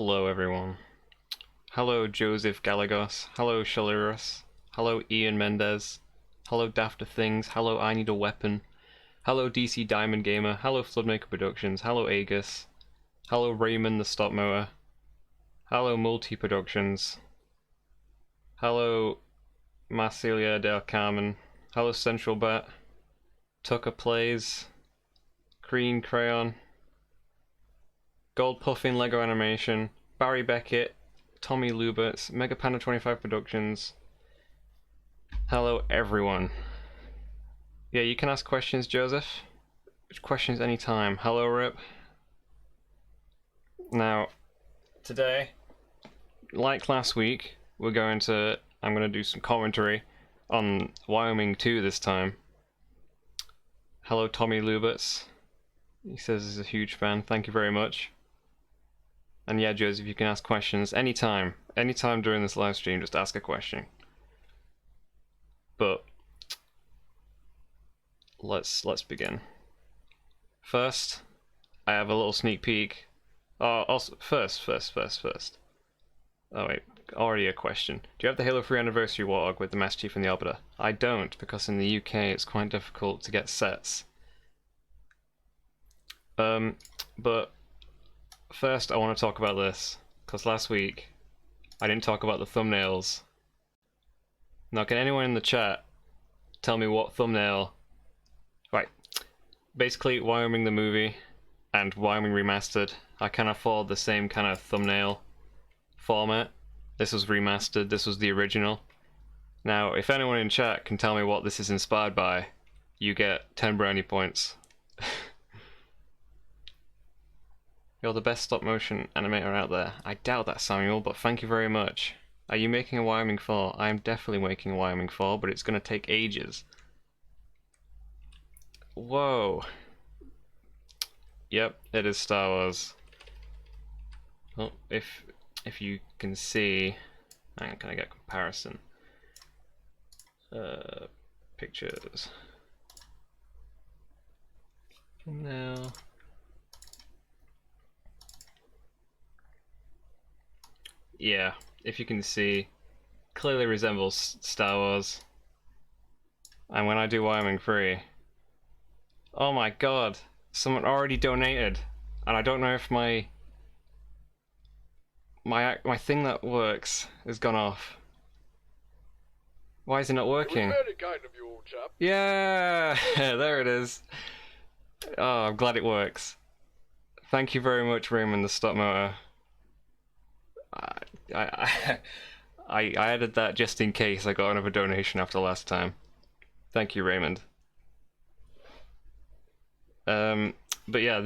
Hello everyone. Hello Joseph Galagos. Hello Shalirus. Hello Ian Mendez. Hello Dafter Things. Hello I Need a Weapon. Hello DC Diamond Gamer. Hello Floodmaker Productions. Hello Aegis. Hello Raymond the Stop Mower. Hello Multi Productions. Hello Marcelia del Carmen. Hello Central Bat. Tucker Plays. Green Crayon. Gold Puffin Lego Animation. Barry Beckett. Tommy Luberts. Mega Panda 25 Productions. Hello everyone. Yeah, you can ask questions, Joseph. Questions anytime. Hello Rip. Now, today, like last week, I'm going to do some commentary on Wyoming 2 this time. Hello Tommy Luberts. He says he's a huge fan. Thank you very much. And yeah, Joseph, you can ask questions anytime. Anytime during this live stream, just ask a question. But let's begin. First, I have a little sneak peek. Oh, also, first. Oh wait, already a question. Do you have the Halo 3 Anniversary Warthog with the Master Chief and the Arbiter? I don't, because in the UK it's quite difficult to get sets. But first I want to talk about this, because last week I didn't talk about the thumbnails. Now, can anyone in the chat tell me what thumbnail... Right, basically Wyoming the movie and Wyoming Remastered, I kind of followed the same kind of thumbnail format. This was remastered, this was the original. Now, if anyone in chat can tell me what this is inspired by, you get 10 brownie points. You're the best stop motion animator out there. I doubt that, Samuel, but thank you very much. Are you making a Wyoming 4? I am definitely making a Wyoming 4, but it's going to take ages. Whoa. Yep, it is Star Wars. Well, if you can see... Hang on, can I get comparison? Pictures. No. Yeah, if you can see, clearly resembles Star Wars. And when I do Wyoming 3, oh my god, someone already donated, and I don't know if my thing that works has gone off. Why is it not working? Very kind of you, old chap. Yeah, there it is. Oh, I'm glad it works. Thank you very much, Raymond the Stop Motor. I added that just in case I got another donation after last time. Thank you, Raymond. But yeah,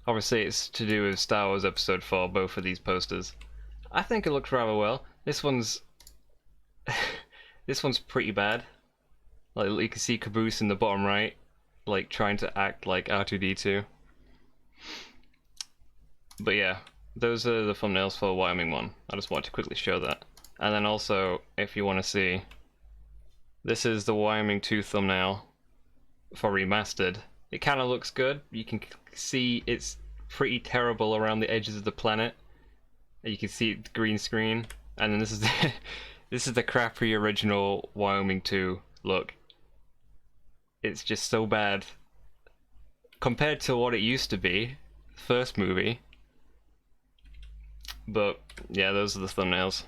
obviously it's to do with Star Wars Episode 4, both of these posters. I think it looks rather well. This one's this one's pretty bad. Like, you can see Caboose in the bottom right, like trying to act like R2-D2. But yeah, those are the thumbnails for Wyoming 1. I just wanted to quickly show that. And then also, if you want to see, this is the Wyoming 2 thumbnail for Remastered. It kind of looks good. You can see it's pretty terrible around the edges of the planet. You can see the green screen. And then this is the this is the crappy original Wyoming 2 look. It's just so bad compared to what it used to be, the first movie. But yeah, those are the thumbnails.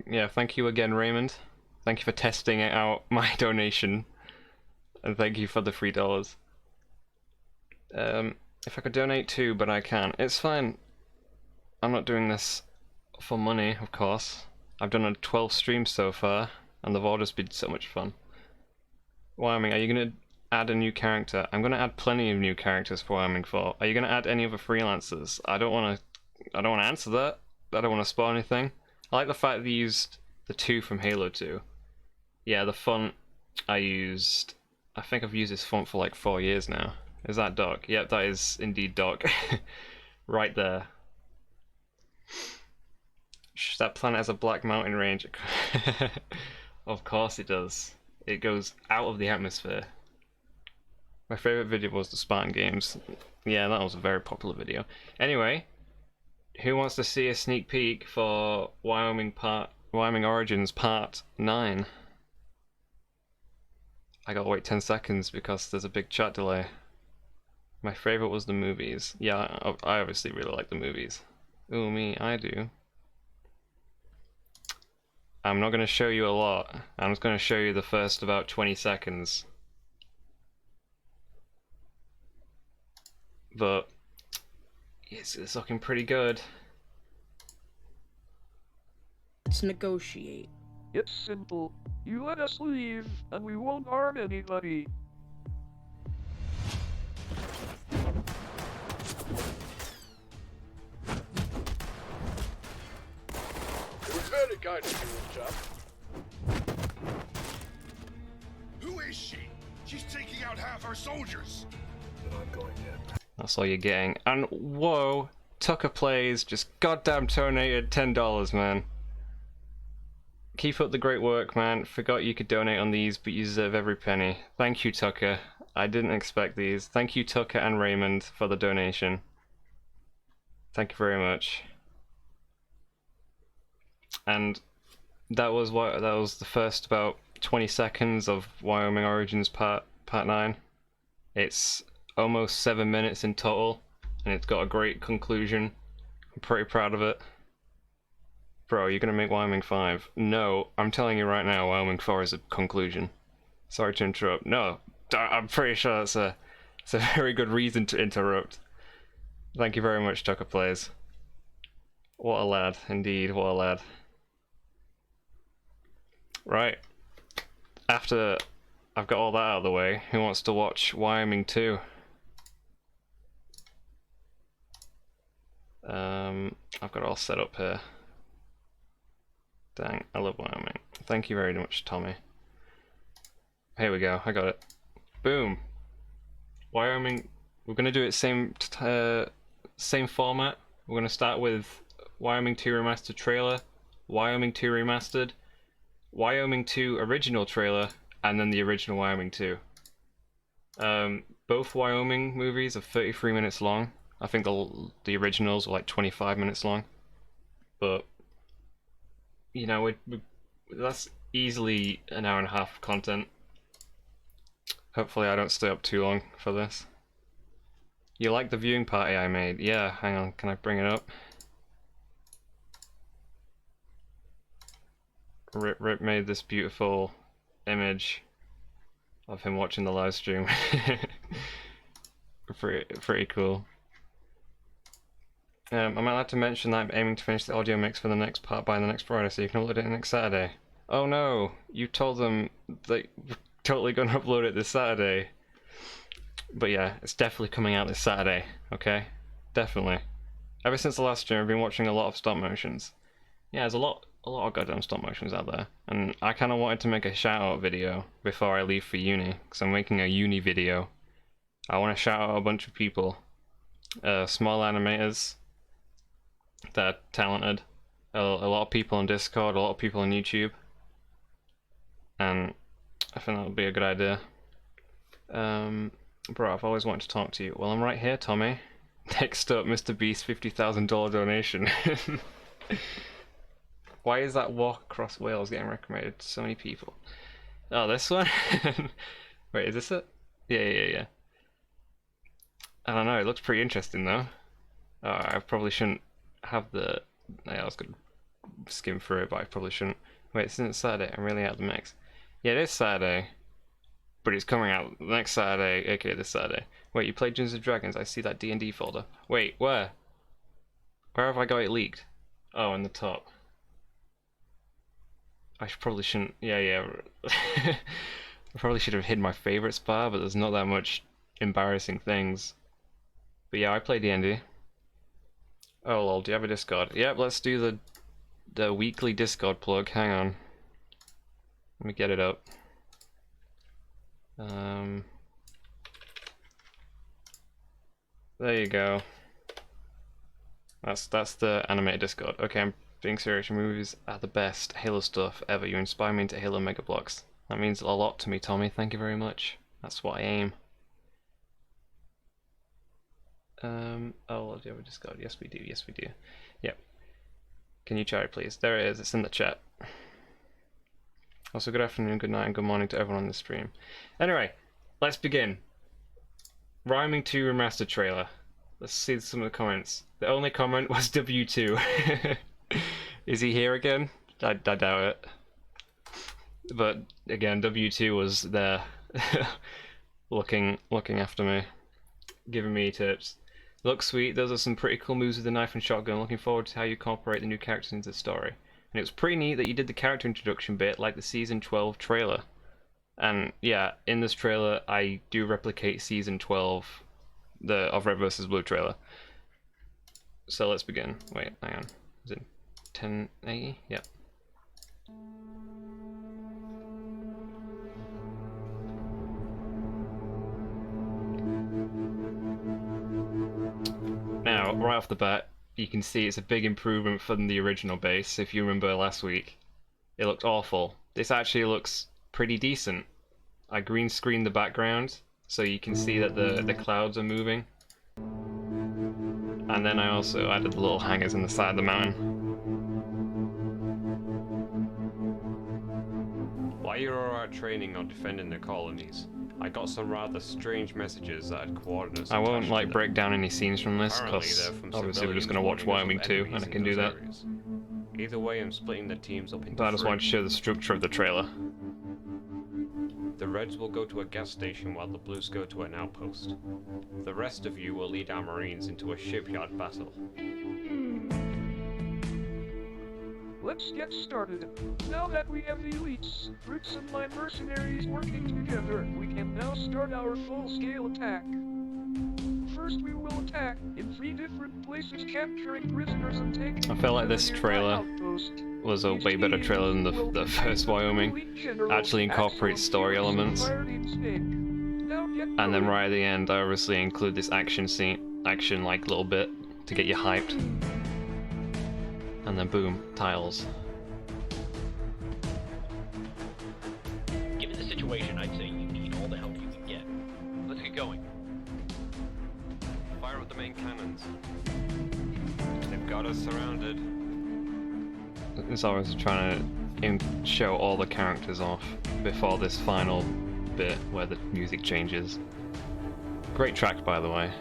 Yeah, thank you again, Raymond. Thank you for testing out my donation, and thank you for the $3. If I could donate too, but I can't. It's fine. I'm not doing this for money, of course. I've done 12 streams so far, and they've all just been so much fun. Wyoming, are you gonna add a new character? I'm gonna add plenty of new characters for Wyoming 4. Are you gonna add any other freelancers? I don't wanna answer that. I don't wanna spoil anything. I like the fact that they used the 2 from Halo 2. Yeah, the font I think I've used this font for like 4 years now. Is that Doc? Yep, that is indeed Doc. Right there. That planet has a black mountain range. Of course it does. It goes out of the atmosphere. My favourite video was the Spartan Games. Yeah, that was a very popular video. Anyway, who wants to see a sneak peek for Wyoming Origins Part 9? I gotta wait 10 seconds because there's a big chat delay. My favorite was the movies. Yeah, I obviously really like the movies. Ooh, me, I do. I'm not gonna show you a lot. I'm just gonna show you the first about 20 seconds. But it's looking pretty good. Let's negotiate. It's simple. You let us leave, and we won't harm anybody. It was very kind of you, chap. Who is she? She's taking out half our soldiers. But I'm going in. That's all you're getting. And whoa, Tucker Plays just goddamn donated $10, man. Keep up the great work, man. Forgot you could donate on these, but you deserve every penny. Thank you, Tucker. I didn't expect these. Thank you, Tucker and Raymond, for the donation. Thank you very much. And that was the first about 20 seconds of Wyoming Origins Part 9. It's almost 7 minutes in total, and it's got a great conclusion. I'm pretty proud of it. Bro, you're gonna make Wyoming 5? No, I'm telling you right now, Wyoming 4 is a conclusion. Sorry to interrupt. No, I'm pretty sure it's a very good reason to interrupt. Thank you very much, Tucker Plays. What a lad, indeed, what a lad. Right, after I've got all that out of the way, who wants to watch Wyoming 2? I've got it all set up here. Dang, I love Wyoming. Thank you very much, Tommy. Here we go, I got it. Boom! Wyoming, we're gonna do it same format. We're gonna start with Wyoming 2 Remastered trailer, Wyoming 2 Remastered, Wyoming 2 original trailer, and then the original Wyoming 2. Both Wyoming movies are 33 minutes long. I think the originals were like 25 minutes long. But you know, that's easily an hour and a half of content. Hopefully I don't stay up too long for this. You like the viewing party I made? Yeah, hang on, can I bring it up? Rip made this beautiful image of him watching the live stream. pretty cool. Am I allowed to mention that I'm aiming to finish the audio mix for the next part by the next Friday, so you can upload it next Saturday? Oh no, you told them that we're totally gonna upload it this Saturday. But yeah, it's definitely coming out this Saturday, okay? Definitely. Ever since the last stream, I've been watching a lot of stop motions. Yeah, there's a lot of goddamn stop motions out there. And I kind of wanted to make a shout out video before I leave for uni, because I'm making a uni video. I want to shout out a bunch of people. Small animators that are talented, a lot of people on Discord, a lot of people on YouTube, and I think that would be a good idea. Bro, I've always wanted to talk to you. Well, I'm right here, Tommy. Next up, Mr. Beast $50,000 donation. Why is that walk across Wales getting recommended to so many people? Oh, this one? Wait, is this it? Yeah. I don't know, it looks pretty interesting though. I probably shouldn't have the... I was gonna skim through it, but I probably shouldn't. Wait, isn't it Saturday? I'm really out of the mix. Yeah, it is Saturday, but it's coming out next Saturday, aka this Saturday. Wait, you played Dungeons & Dragons? I see that D&D folder. Wait, where? Where have I got it leaked? Oh, in the top. I probably shouldn't... Yeah. I probably should have hid my favorites bar, but there's not that much embarrassing things. But yeah, I play D&D. Oh lol, do you have a Discord? Yep, let's do the weekly Discord plug. Hang on. Let me get it up. There you go. That's the animated Discord. Okay, I'm being serious. Your movies are the best Halo stuff ever. You inspire me into Halo Mega Blocks. That means a lot to me, Tommy. Thank you very much. That's what I aim. Oh, do we have a Discord? Yes, we do. Yes, we do. Yep. Can you chat it, please? There it is. It's in the chat. Also, good afternoon, good night, and good morning to everyone on the stream. Anyway, let's begin. Wyoming 2 Remastered trailer. Let's see some of the comments. The only comment was W2. Is he here again? I doubt it. But again, W2 was there, looking after me, giving me tips. Looks sweet. Those are some pretty cool moves with the knife and shotgun. Looking forward to how you incorporate the new characters into the story. And it was pretty neat that you did the character introduction bit like the season 12 trailer. And yeah, in this trailer, I do replicate season 12, of Red vs. Blue trailer. So let's begin. Wait, hang on. Is it 1080? Yep. Now, right off the bat, you can see it's a big improvement from the original base. If you remember last week, it looked awful. This actually looks pretty decent. I green screened the background so you can see that the clouds are moving. And then I also added the little hangars on the side of the mountain. While you're alright training or defending the colonies, I got some rather strange messages that had coordinates. I won't attached like to break them. down any scenes from this Apparently because they're from obviously we're just civilians going to watch warning Wyoming us of 2 enemies and I in can do those that. areas. Either way, I'm splitting the teams up into But I just three. wanted to show the structure of the trailer. The Reds will go to a gas station while the Blues go to an outpost. The rest of you will lead our Marines into a shipyard battle. Let's get started. Now that we have the elites, Brutes and my mercenaries working together, we can now start our full-scale attack. First we will attack in 3 different places, capturing prisoners and taking I felt like this to a nearby trailer outpost. was a Each way better team trailer than will the first consist of Wyoming. elite generals, Actually incorporates excellent story heroes, and elements. fire instinct. Now get And then going. right at the end, I obviously include this action like little bit to get you hyped. And then boom, tiles. Given the situation, I'd say you need all the help you can get. Let's get going. Fire up the main cannons. They've got us surrounded. It's always trying to show all the characters off before this final bit where the music changes. Great track, by the way.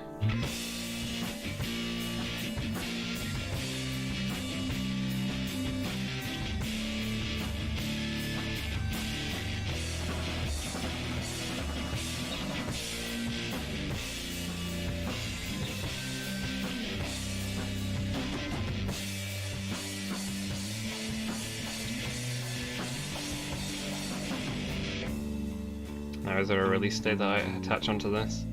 Now, is there a release date that I attach onto this?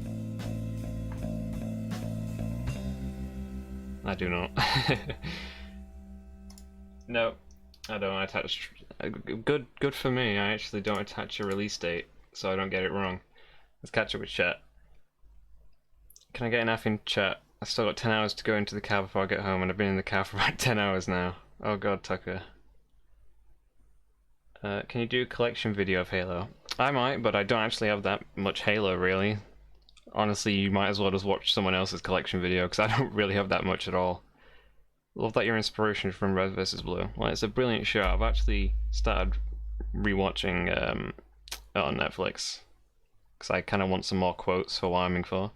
I do not. No, I don't attach. Good for me. I actually don't attach a release date, so I don't get it wrong. Let's catch up with chat. Can I get an F in chat? I've still got 10 hours to go into the car before I get home, and I've been in the car for about 10 hours now. Oh god, Tucker. Can you do a collection video of Halo? I might, but I don't actually have that much Halo, really. Honestly, you might as well just watch someone else's collection video, because I don't really have that much at all. Love that your inspiration from Red vs. Blue. Well, it's a brilliant show. I've actually started rewatching it on Netflix, because I kind of want some more quotes for Wyoming 4.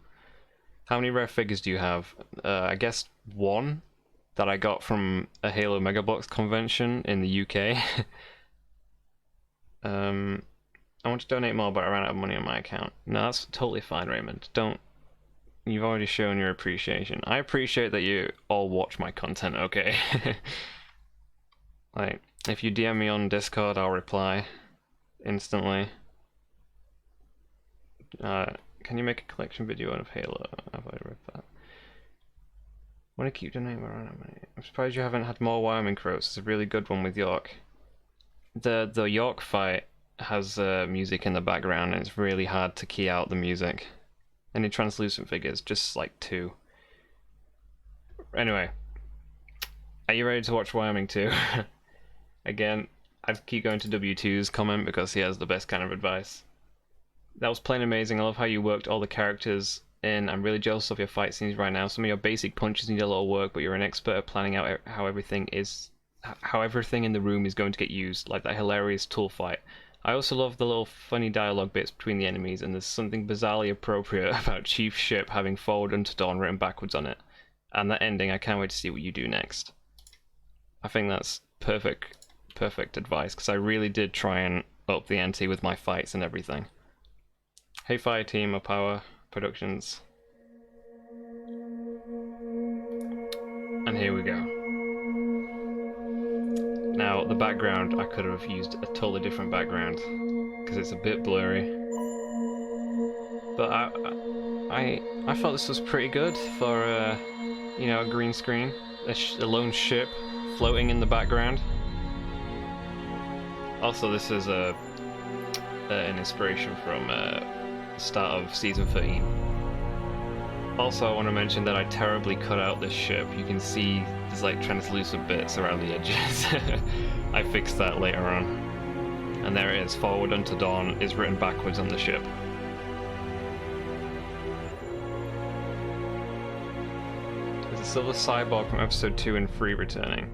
How many rare figures do you have? I guess 1 that I got from a Halo Megabox convention in the UK. I want to donate more, but I ran out of money on my account. No, that's totally fine, Raymond. Don't. You've already shown your appreciation. I appreciate that you all watch my content, okay? Like, if you DM me on Discord, I'll reply instantly. Can you make a collection video of Halo? Have I read that? I want to keep donating, but I don't have money. I'm surprised you haven't had more Wyoming quotes. It's a really good one with York. The York fight has music in the background, and it's really hard to key out the music. Any translucent figures? Just like 2. Anyway, are you ready to watch Wyoming 2? Again, I'd keep going to W2's comment because he has the best kind of advice. That was plain amazing. I love how you worked all the characters in. I'm really jealous of your fight scenes right now. Some of your basic punches need a lot of work, but you're an expert at planning out how everything in the room is going to get used, like that hilarious tool fight. I also love the little funny dialogue bits between the enemies, and there's something bizarrely appropriate about Chief's ship having forward unto dawn written backwards on it. And that ending, I can't wait to see what you do next. I think that's perfect advice, because I really did try and up the ante with my fights and everything. Hey Fire Team of Power Productions. And here we go. Now, the background, I could have used a totally different background, because it's a bit blurry. But I thought this was pretty good for, you know, a green screen. A lone ship floating in the background. Also, this is an inspiration from the start of Season 13. Also, I want to mention that I terribly cut out this ship. You can see there's like translucent bits around the edges. I fixed that later on. And there it is, forward unto dawn is written backwards on the ship. There's a silver cyborg from episode 2 and 3 returning.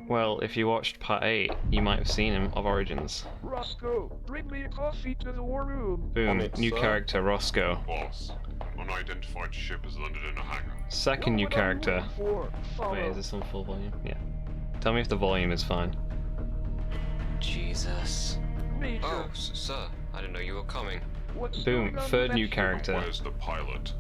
Well, if you watched part 8, you might have seen him of Origins. Roscoe, bring me a coffee to the war room. Boom, On it, new sir. character, Roscoe. Boss, unidentified ship has landed in a hangar. Second new Know what I'm character. looking for. Follow. Wait, is this on full volume? Yeah. Tell me if the volume is fine. Jesus. Major. Oh, sir, I didn't know you were coming. What's Boom, going on third with new that ship? character. Where's the pilot?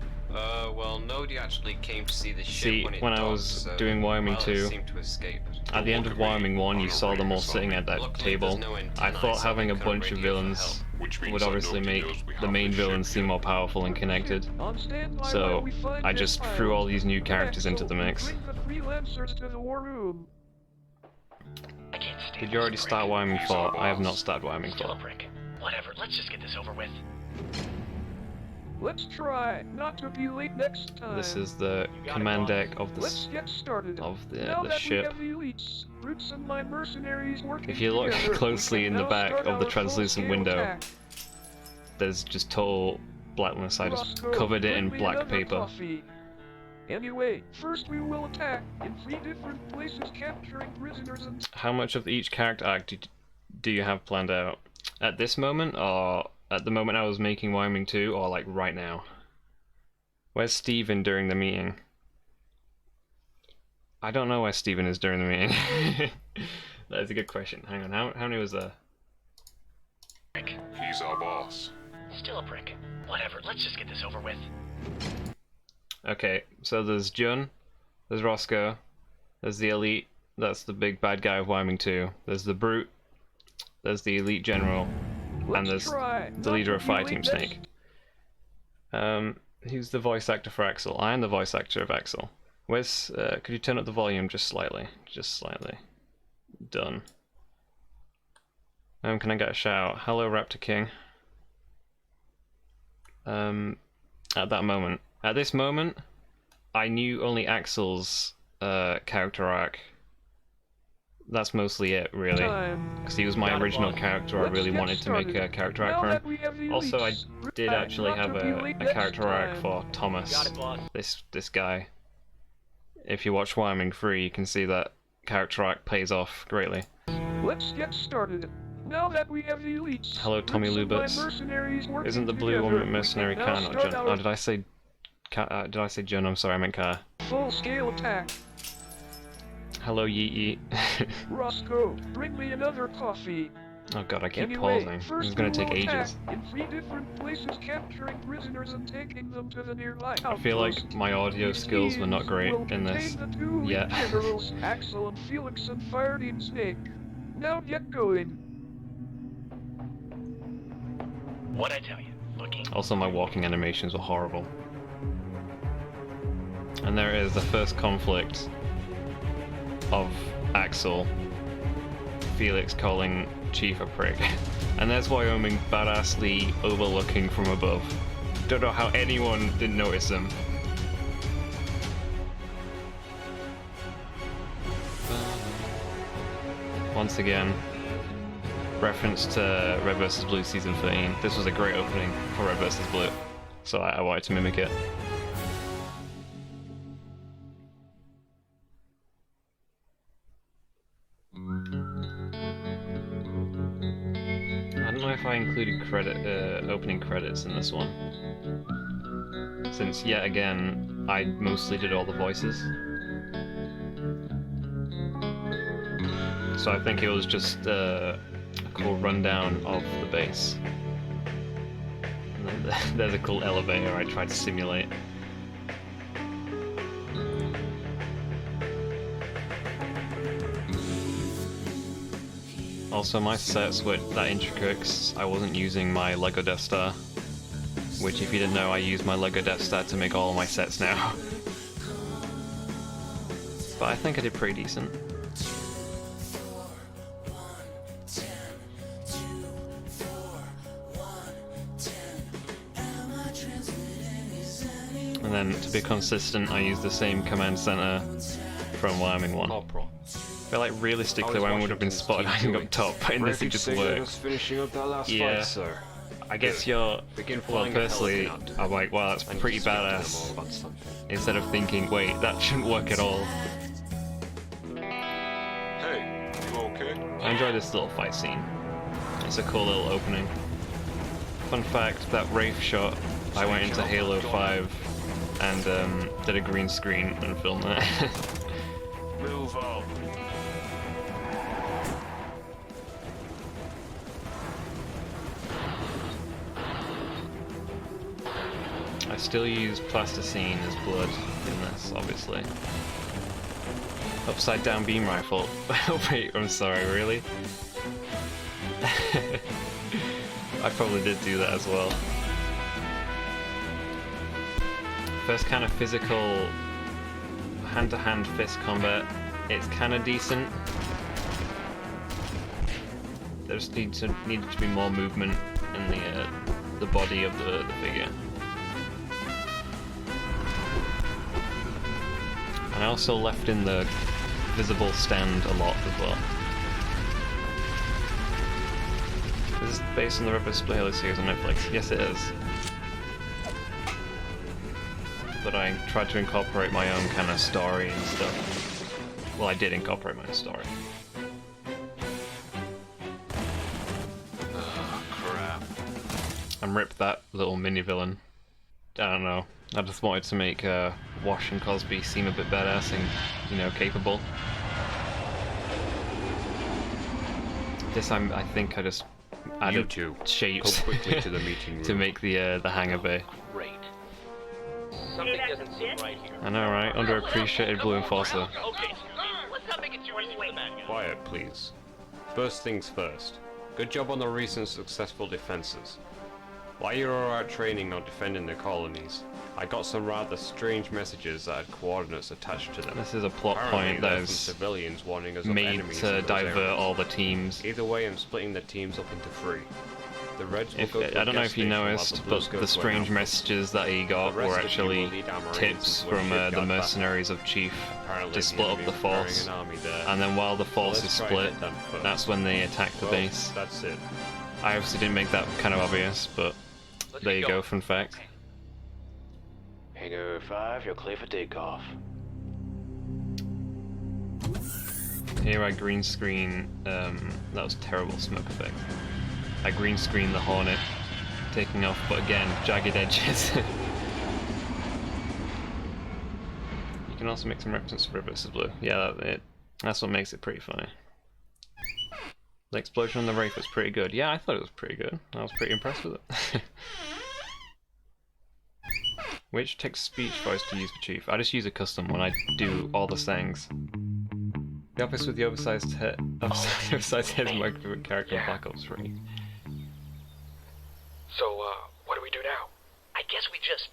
Well, nobody actually came to see the ship See, when it when I docked, was so doing Wyoming pilots 2, seemed to escape. At the end of Wyoming 1, you saw them all sitting at that Luckily, table. there's no I antennae, thought so having they a couldn't bunch of radio for villains help. Which means would that obviously nobody make knows we the have main this villains ship seem yet. more powerful and connected. On standby while So, we find I this just pilot. threw all these new characters into the mix. Bring the freelancers to the war room. I can't stand Did you already this start prick. Wyoming He's 4? our I have not boss. started Wyoming Still a 4. prick. Whatever, let's just get this over with. Let's try not to be late next time. This is the command deck of Let's get started. now The the ship. We have the elites, Roots and my mercenaries working If you look together, we closely can in the now back start of the our translucent full-scale window, attack. There's just total blackness. I just Roscoe, covered it bring in me black another paper. coffee. Anyway, first we will attack in 3 different places, capturing prisoners and How much of each character arc do you have planned out? At this moment, or at the moment I was making Wyoming 2, or like right now? Where's Steven during the meeting? I don't know where Steven is during the meeting. That is a good question. Hang on, how many was there? Prick. He's our boss. Still a prick. Whatever, let's just get this over with. Okay, so there's Jun, there's Roscoe, there's the Elite, that's the big bad guy of Wyoming 2, there's the Brute, there's the Elite General, and there's the leader of Fire Team Snake. Who's the voice actor for Axel? I am the voice actor of Axel. Where's, could you turn up the volume just slightly? Just slightly. Done. Can I get a shout? Hello, Raptor King. At that moment. At this moment, I knew only Axel's character arc. That's mostly it, really. Because he was my original character. I really wanted to make a character arc for him. Also, I did actually have a character arc for Thomas, this guy. If you watch Wyoming 3, you can see that character arc pays off greatly. Let's get started. Now that we have the elites, Hello, Tommy Roots and my Lubitz. mercenaries working Isn't the blue together, woman we mercenary can Khan, now not start Jun? our Oh, did I say Jun? I'm sorry, I meant Khan. full-scale attack. Hello, Yee. Roscoe, bring me another coffee. Oh god, I keep Anyway, pausing. This first is gonna we take will attack ages. in 3 different places, capturing prisoners and taking them to the nearby I feel like outpost. my audio These skills were not teams great will in this. contain the 2 yet. generals, Axel and Felix and Fire Team Snake. Now get going. What'd I tell you? Looking. Also, my walking animations were horrible. And there is the first conflict of Axel, Felix calling Chief a prick. And there's Wyoming badassly overlooking from above. Don't know how anyone didn't notice them. Once again, reference to Red vs. Blue Season 13. This was a great opening for Red vs. Blue. so I wanted to mimic it. I don't know if I included opening credits in this one, since yet again I mostly did all the voices. So I think it was just a cool rundown of the base. And then there's a cool elevator I tried to simulate. Also, my sets were that intricate 'cause I wasn't using my Lego Death Star, which, if you didn't know, I use my Lego Death Star to make all my sets now. But I think I did pretty decent. And then, to be consistent, I used the same command center from Wyoming 1. Corporal. I feel like realistically, Wyoming would have been spotted hanging up top, but in this it just works. Finishing up that last Yeah. fight, sir. I guess you're... Begin Well, flying a personally, Pelican out. I'm like, wow, that's I need pretty to speak to them all badass. about something. Instead of thinking, wait, that shouldn't work at all. Hey, you okay? I enjoy this little fight scene. It's a cool little opening. Fun fact, that Wraith shot, I went into Halo 5 and did a green screen and filmed that. Move on. I still use plasticine as blood in this, obviously. Upside down beam rifle. Oh wait, I'm sorry, really? I probably did do that as well. First kind of physical hand-to-hand fist combat, it's kind of decent. There just needed to be more movement in the body of the figure. And I also left in the visible stand a lot as well. This is based on the Red Split Halo series on Netflix. Yes, it is. But I tried to incorporate my own kind of story and stuff. Well, I did incorporate my own story. Ah, crap. And rip that little mini villain. I don't know. I just wanted to make Wash and Cosby seem a bit badass and, you know, capable. This I think I just added You two, shapes go quickly to the meeting room. to make the hangar bay. Great. Something doesn't seem right here. I know, right? Underappreciated Blue Enforcer. Okay, let's not make it too easy for the bad guy. Quiet, please. First things first. Good job on the recent successful defenses. While you were out training or defending the colonies, I got some rather strange messages that had coordinates attached to them. This is a plot Apparently, point that they're from is civilians warning us of made enemies to in those divert areas. all the teams. Either way, I'm splitting the teams up into three. The Reds will If, go to I a don't know gas if you station while noticed, Blues but go the to an strange outpost. messages that he got The rest were of you actually will lead our Marines tips into a from the shipyard mercenaries of Chief Apparently, to split up enemy the is preparing force. an army there. And then while the force Let's is try split, and get that first. that's when they attack the Well, base. That's it. I obviously didn't make that kind of obvious, but Let's there get you go, going. fun fact. Hangar 5, you're clear for takeoff. Here I green screen, that was terrible smoke effect. I green screen the Hornet taking off, but again, jagged edges. You can also make some reference to Red vs. Blue. Yeah, that's what makes it pretty funny. The explosion on the Wraith was pretty good. Yeah, I thought it was pretty good. I was pretty impressed with it. Which text-to-speech voice to use for Chief? I just use a custom when I do all the sayings. The office with the oversized head is my favorite character in Black Ops 3. So, what do we do now? I guess we just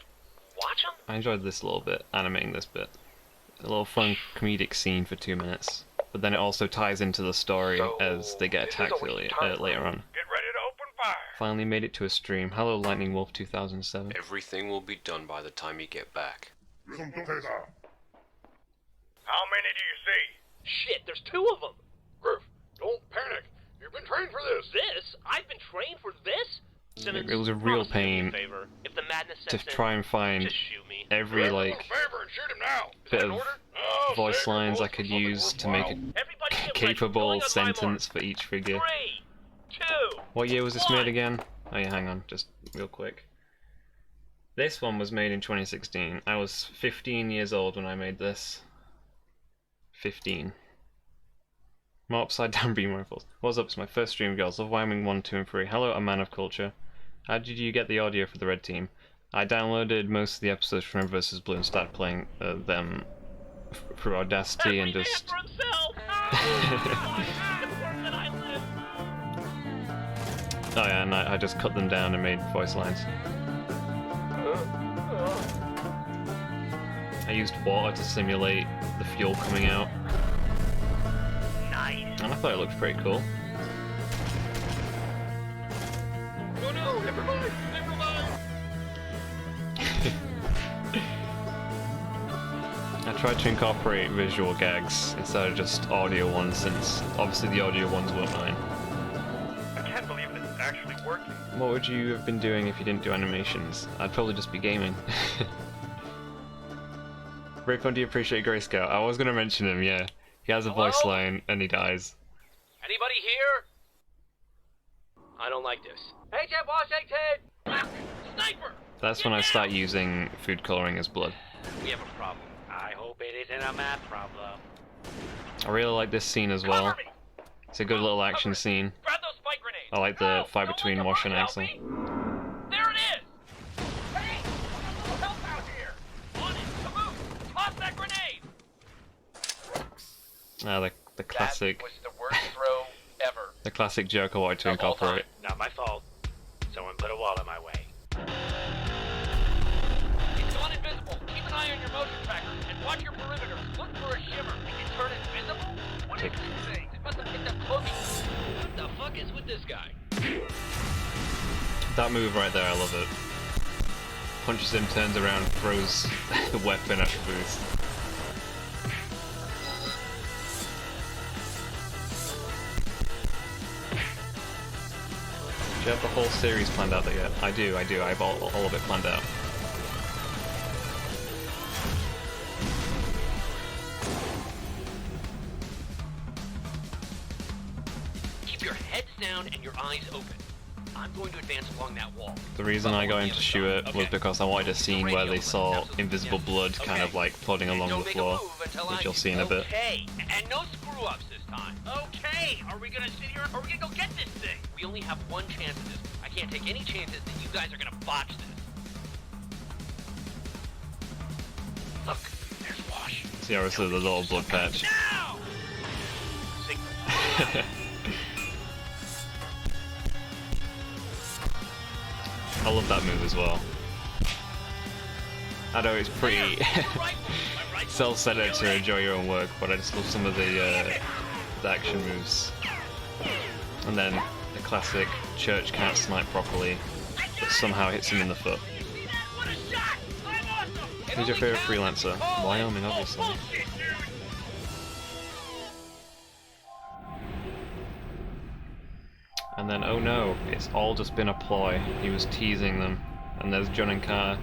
watch him? I enjoyed this little bit, animating this bit. A little fun comedic scene for 2 minutes, but then it also ties into the story as they get attacked later on. Get ready to open fire. Finally made it to a stream. Hello, Lightning Wolf 2007. Everything will be done by the time you get back. How many do you see? Shit, there's 2 of them! Griff, don't panic. You've been trained for this. This? I've been trained for this? Simmons, It was a real promise to do me pain. favor. If the madness to try and find Just shoot me. every Grab him a like favor and shoot him now. Is bit that an of order? Oh, voice save your lines I bullets for could something use to make a Everybody get ready. capable Going on my sentence mark. for each figure. 3, 2. What year was this 1. made again? Oh yeah, hang on, just real quick. This one was made in 2016. I was 15 years old when I made this. 15. More upside down beam rifles. What's up? It's my first stream, girls. Love Wyoming 1, 2, and 3. Hello, a man of culture. How did you get the audio for the red team? I downloaded most of the episodes from Red vs. Blue and started playing them through Audacity and Every just... man for himself. Oh, that I live. Oh yeah, and I just cut them down and made voice lines. I used water to simulate the fuel coming out. Nice. And I thought it looked pretty cool. Oh no, never mind, never mind. I tried to incorporate visual gags instead of just audio ones, since obviously the audio ones weren't mine. I can't believe this is actually working. What would you have been doing if you didn't do animations? I'd probably just be gaming. Raycon, do you appreciate Grayscale? I was going to mention him, yeah. He has a voice Hello? line and he dies. Anybody here? I don't like this. Hey, Ted, Washington! Sniper! That's when I start using food coloring as blood. We have a problem. I hope it isn't a math problem. I really like this scene as well. Cover me! It's a good little action scene. Grab those spike grenades! I like the fight between Wash and Axel. There it is! Hey! Help out here! On it! Come on! Toss that grenade! The classic, That was the worst throw ever. the classic joke I wanted to Of all time. incorporate. Not my fault. Someone put a wall in my way. It's gone invisible. Keep an eye on your motion tracker and watch your perimeter. Look for a shimmer. It can turn invisible? What is this thing? It must have picked up cloaking. What the fuck is with this guy? That move right there, I love it. Punches him, turns around, throws the weapon at the boost. Do you have the whole series planned out there yet? I do. I have all of it planned out. Keep your heads down and your eyes open. I'm going to advance along that wall. The reason I got him to shoot it was because I wanted a scene where they saw invisible blood kind of like plodding along the floor, which you'll see in a bit. Okay, and no screw-ups this time. Okay, are we gonna sit here or are we gonna go get this thing? We only have one chance at this. I can't take any chances that you guys are gonna botch this. Look, there's Wash. See, obviously the little blood patch. Now! Signal. I love that move as well. I know it's pretty self-centered to enjoy your own work, but I just love some of the action moves. And then the classic church can't snipe properly, but somehow hits him in the foot. Who's your favorite freelancer? Wyoming, obviously. And then, oh no, it's all just been a ploy. He was teasing them. And there's John and Carr.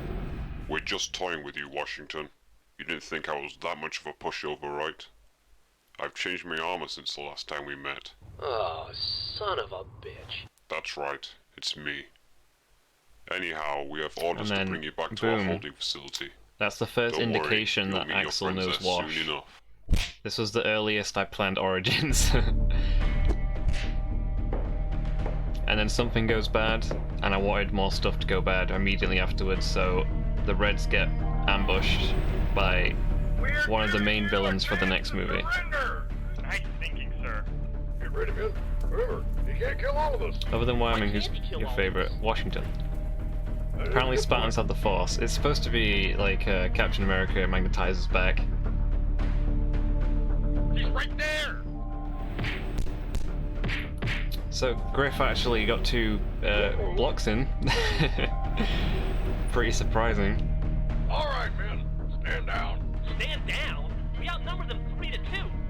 We're just toying with you, Washington. You didn't think I was that much of a pushover, right? I've changed my armor since the last time we met. Oh, son of a bitch. That's right, it's me. Anyhow, we have orders And to then, bring you back to our boom. holding facility. That's the first Don't indication worry, that you'll meet your Axel knows princess Wash. soon enough. This was the earliest I planned Origins. And then something goes bad, and I wanted more stuff to go bad immediately afterwards, so the Reds get ambushed by one of the main villains for the next movie. Nice thinking, sir. Get ready, man. Remember, you can't kill all of us. Other than Wyoming, Why who's can't you kill your all of favorite? us? Washington. That is a Apparently good Spartans have the Force. It's supposed to be like Captain America magnetizes back. He's right there! So Griff actually got 2 blocks in. Pretty surprising. point. All right, men. Stand down. Stand down? We outnumber them 3-2.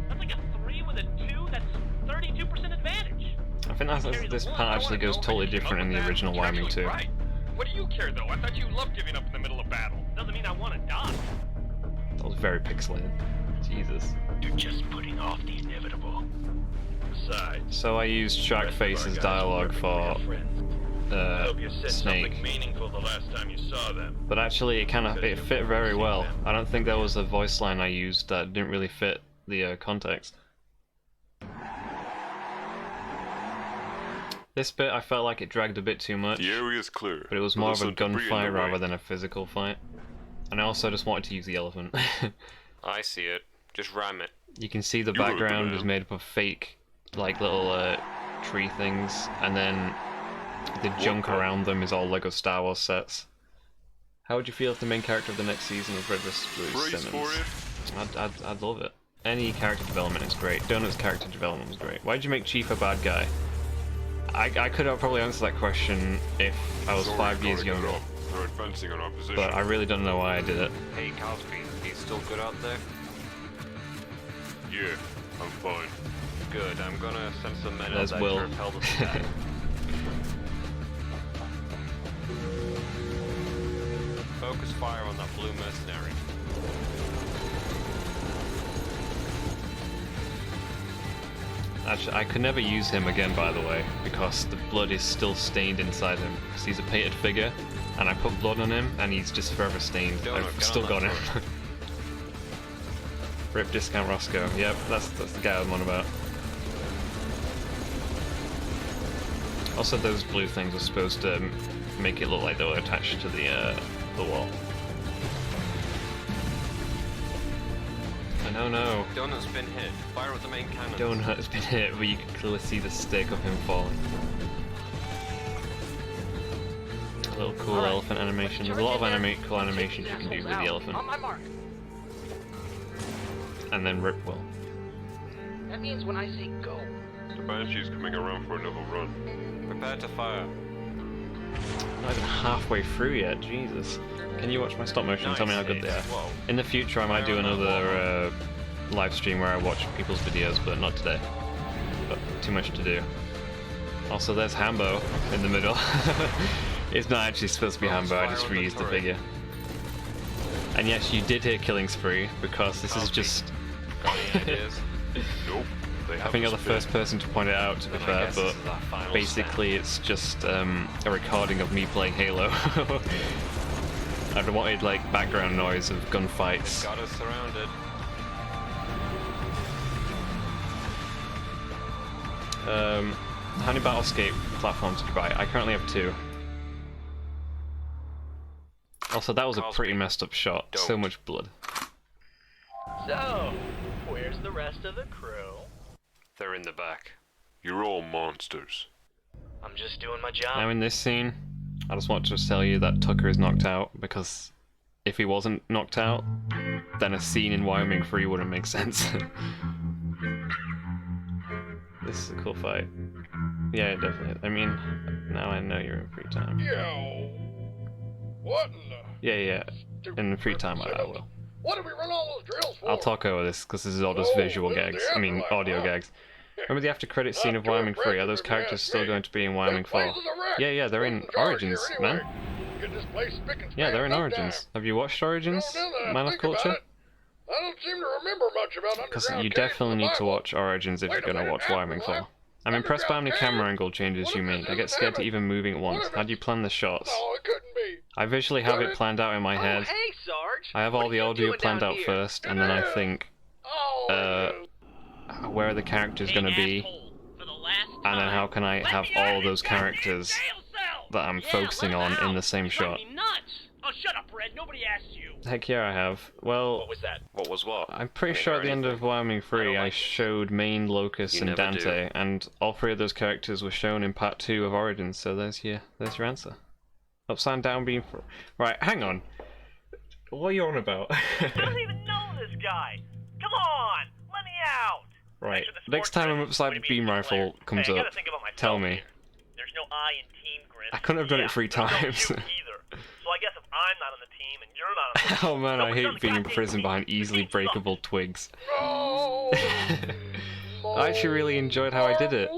That's like a 3 with a 2. That's 32% advantage. I think this part actually goes totally different in the original Wyoming too. Right. What do you care, though? I thought you loved giving up in the middle of battle. Doesn't mean I want to die. That was very pixelated. Jesus. You're just putting off the inevitable. Besides, So I used Shark Face's dialogue for I hope you said Snake, something meaningful the last time you saw them. but actually it fit very well. I don't think there was a voice line I used that didn't really fit the context. This bit I felt like it dragged a bit too much, The area's clear. but it was more of a There's some debris in gunfight the rather way. than a physical fight. And I also just wanted to use the elephant. I see it. Just ram it. You can see the You heard the background man. is made up of fake, like little tree things, and then the junk the- around them is all Lego Star Wars sets. How would you feel if the main character of the next season was Red vs. Blue Brace Simmons? for it. I'd love it. Any character development is great. Donut's character development was great. Why'd you make Chief a bad guy? I could have probably answered that question if I was Sorry, 5 years gotta get younger, up. They're advancing on our position. but I really don't know why I did it. Hey, Cosby, he's still good out there? Yeah, I'm fine. Good, I'm gonna send some men out There's there Will. to repel the attack. Focus fire on that blue mercenary. Actually, I could never use him again, by the way, because the blood is still stained inside him. Because he's a painted figure, and I put blood on him, and he's just forever stained. Donut, I've get still on got that him. Rip Discount Roscoe. Yep, that's the guy I'm on about. Also, those blue things are supposed to make it look like they were attached to the wall. And oh no, Donut's been hit. Fire at the main cannon. Donut has been hit, but you can clearly see the stick of him falling. A little cool Alright. elephant animation. There's a lot of cool animations you can do with the elephant. On my mark. And then Rip will. That means when I say go. The Banshee's coming around for another run. Prepare to fire. Not even halfway through yet, Jesus. Can you watch my stop motion and tell me how good they are? Whoa. In the future I might do another live stream where I watch people's videos, but not today. But too much to do. Also there's Hambo in the middle. It's not actually supposed to be Hambo, I just reused the figure. And yes, you did hear Killing Spree, because this is just... Got any ideas? Nope. They I think you're the haven't first person to point it out, to be Then I fair, guess but this is our final basically it's just a recording of me playing Halo. I'd wanted like background noise of gunfights. Got us surrounded. How many Battlescape platforms did you buy? I currently have 2. Also, that was a pretty messed up shot. So Don't. much blood. So, where's the rest of the crew? They're in the back. You're all monsters. I'm just doing my job. Now in this scene, I just want to tell you that Tucker is knocked out, because if he wasn't knocked out, then a scene in Wyoming 3 wouldn't make sense. This is a cool fight. Yeah, definitely. I mean, now I know you're in free time. Yo. What in the... Yeah. In free time, I will. What did we run all those drills for? I'll talk over this, because this is all just Oh, visual this is gags. the I mean, afterlife, audio huh? gags. Remember the after credit scene of Wyoming 3? Are those characters still going to be in Wyoming 4? Yeah, they're in Origins, man. Get this place spick and Yeah, span they're in sometime. Origins. Have you watched Origins, No, now that I Man of think about Culture? it, I don't seem to remember much about Because underground you caves definitely in the need to Bible. watch Origins if Wait you're a going to minute, watch Wyoming 4. afterlife? I'm impressed by how many Underground camera cave? angle changes What you if make. this I get is scared to heaven? even move it once. if How do you plan the shots? No, it couldn't be. I visually have Could it it? planned out in my head. Oh, hey, Sarge. I have all What are the you audio doing planned down out here? first, and then I think Oh, where are the characters going to be, and then how can I have all those characters that I'm focusing on in the same shot. Oh, shut up, Red. Nobody asked you. Heck yeah, I have. Well, What was that? What was what? I'm pretty Ain't sure at heard the end of anything. Wyoming 3 I like it. showed Maine, Locust, You and never Dante, and all 3 of those characters were shown in part 2 of Origins, so there's your answer. Upside down beam... Right, hang on. What are you on about? I don't even know this guy. Come on, let me out. Right, Thanks for the next support, time an Chris. upside Way to be beam a rifle player. comes Hey, I up, gotta think about myself tell me. here. There's no I in team, Gris. I couldn't have done it Yeah, 3 there's no times. you either. So I guess if I'm not on the team and you're not on the team, Oh man, I someone's on hate the being goddamn imprisoned team. behind The easily team sucks. breakable twigs. no. I actually really enjoyed how I did it.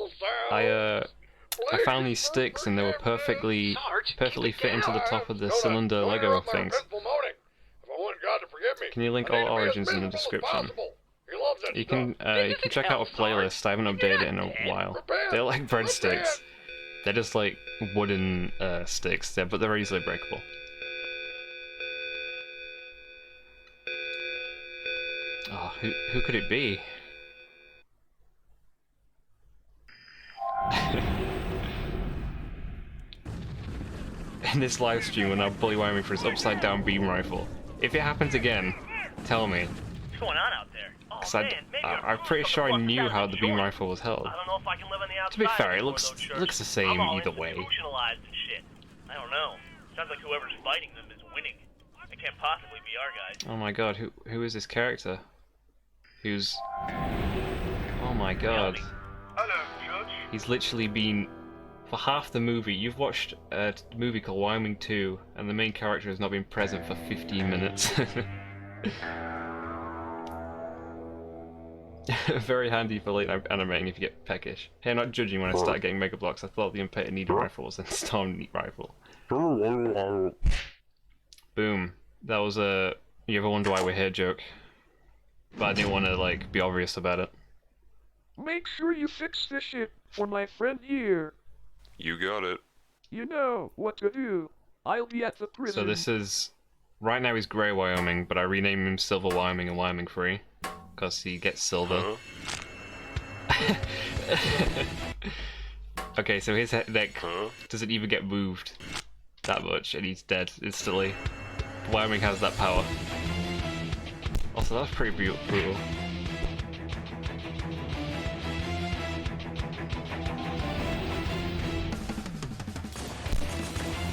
I I found these sticks and they were perfectly fit into the top of the cylinder Lego things. Can you link all origins in the description? You can check out a playlist. I haven't updated it in a while. They're like breadsticks. They're just like wooden sticks, but they're easily breakable. Oh, who could it be? In this live stream, when I bully Wyoming for his upside down beam rifle. If it happens again, tell me. What's going on out there? Oh, Because man, maybe I'm pretty sure I knew how the beam rifle was held. I don't know if I can live on the outside. To be fair, it anymore, looks though, Church. the same I'm all either way. institutionalized and shit. I don't know. Sounds like whoever's fighting them is winning. It can't possibly be our guys. Oh my god, who is this character? Who's... Oh my god. Hello, Church. He's literally been... For half the movie, you've watched a movie called Wyoming 2, and the main character has not been present for 15 minutes. Very handy for late night animating if you get peckish. Hey, I'm not judging when I start getting Mega Blocks. I thought the Unpainted Needle Rifle was a Storm Neat Rifle. Boom. That was a you ever wonder why we're here joke. But I didn't want to, like, be obvious about it. Make sure you fix this shit for my friend here. You got it. You know what to do. I'll be at the prison. So this is... Right now he's Grey Wyoming, but I renamed him Silver Wyoming and Wyoming Free. Because he gets silver. Huh? Okay, so his neck doesn't even get moved that much, and he's dead instantly. Wyoming has that power. Also, that was pretty brutal.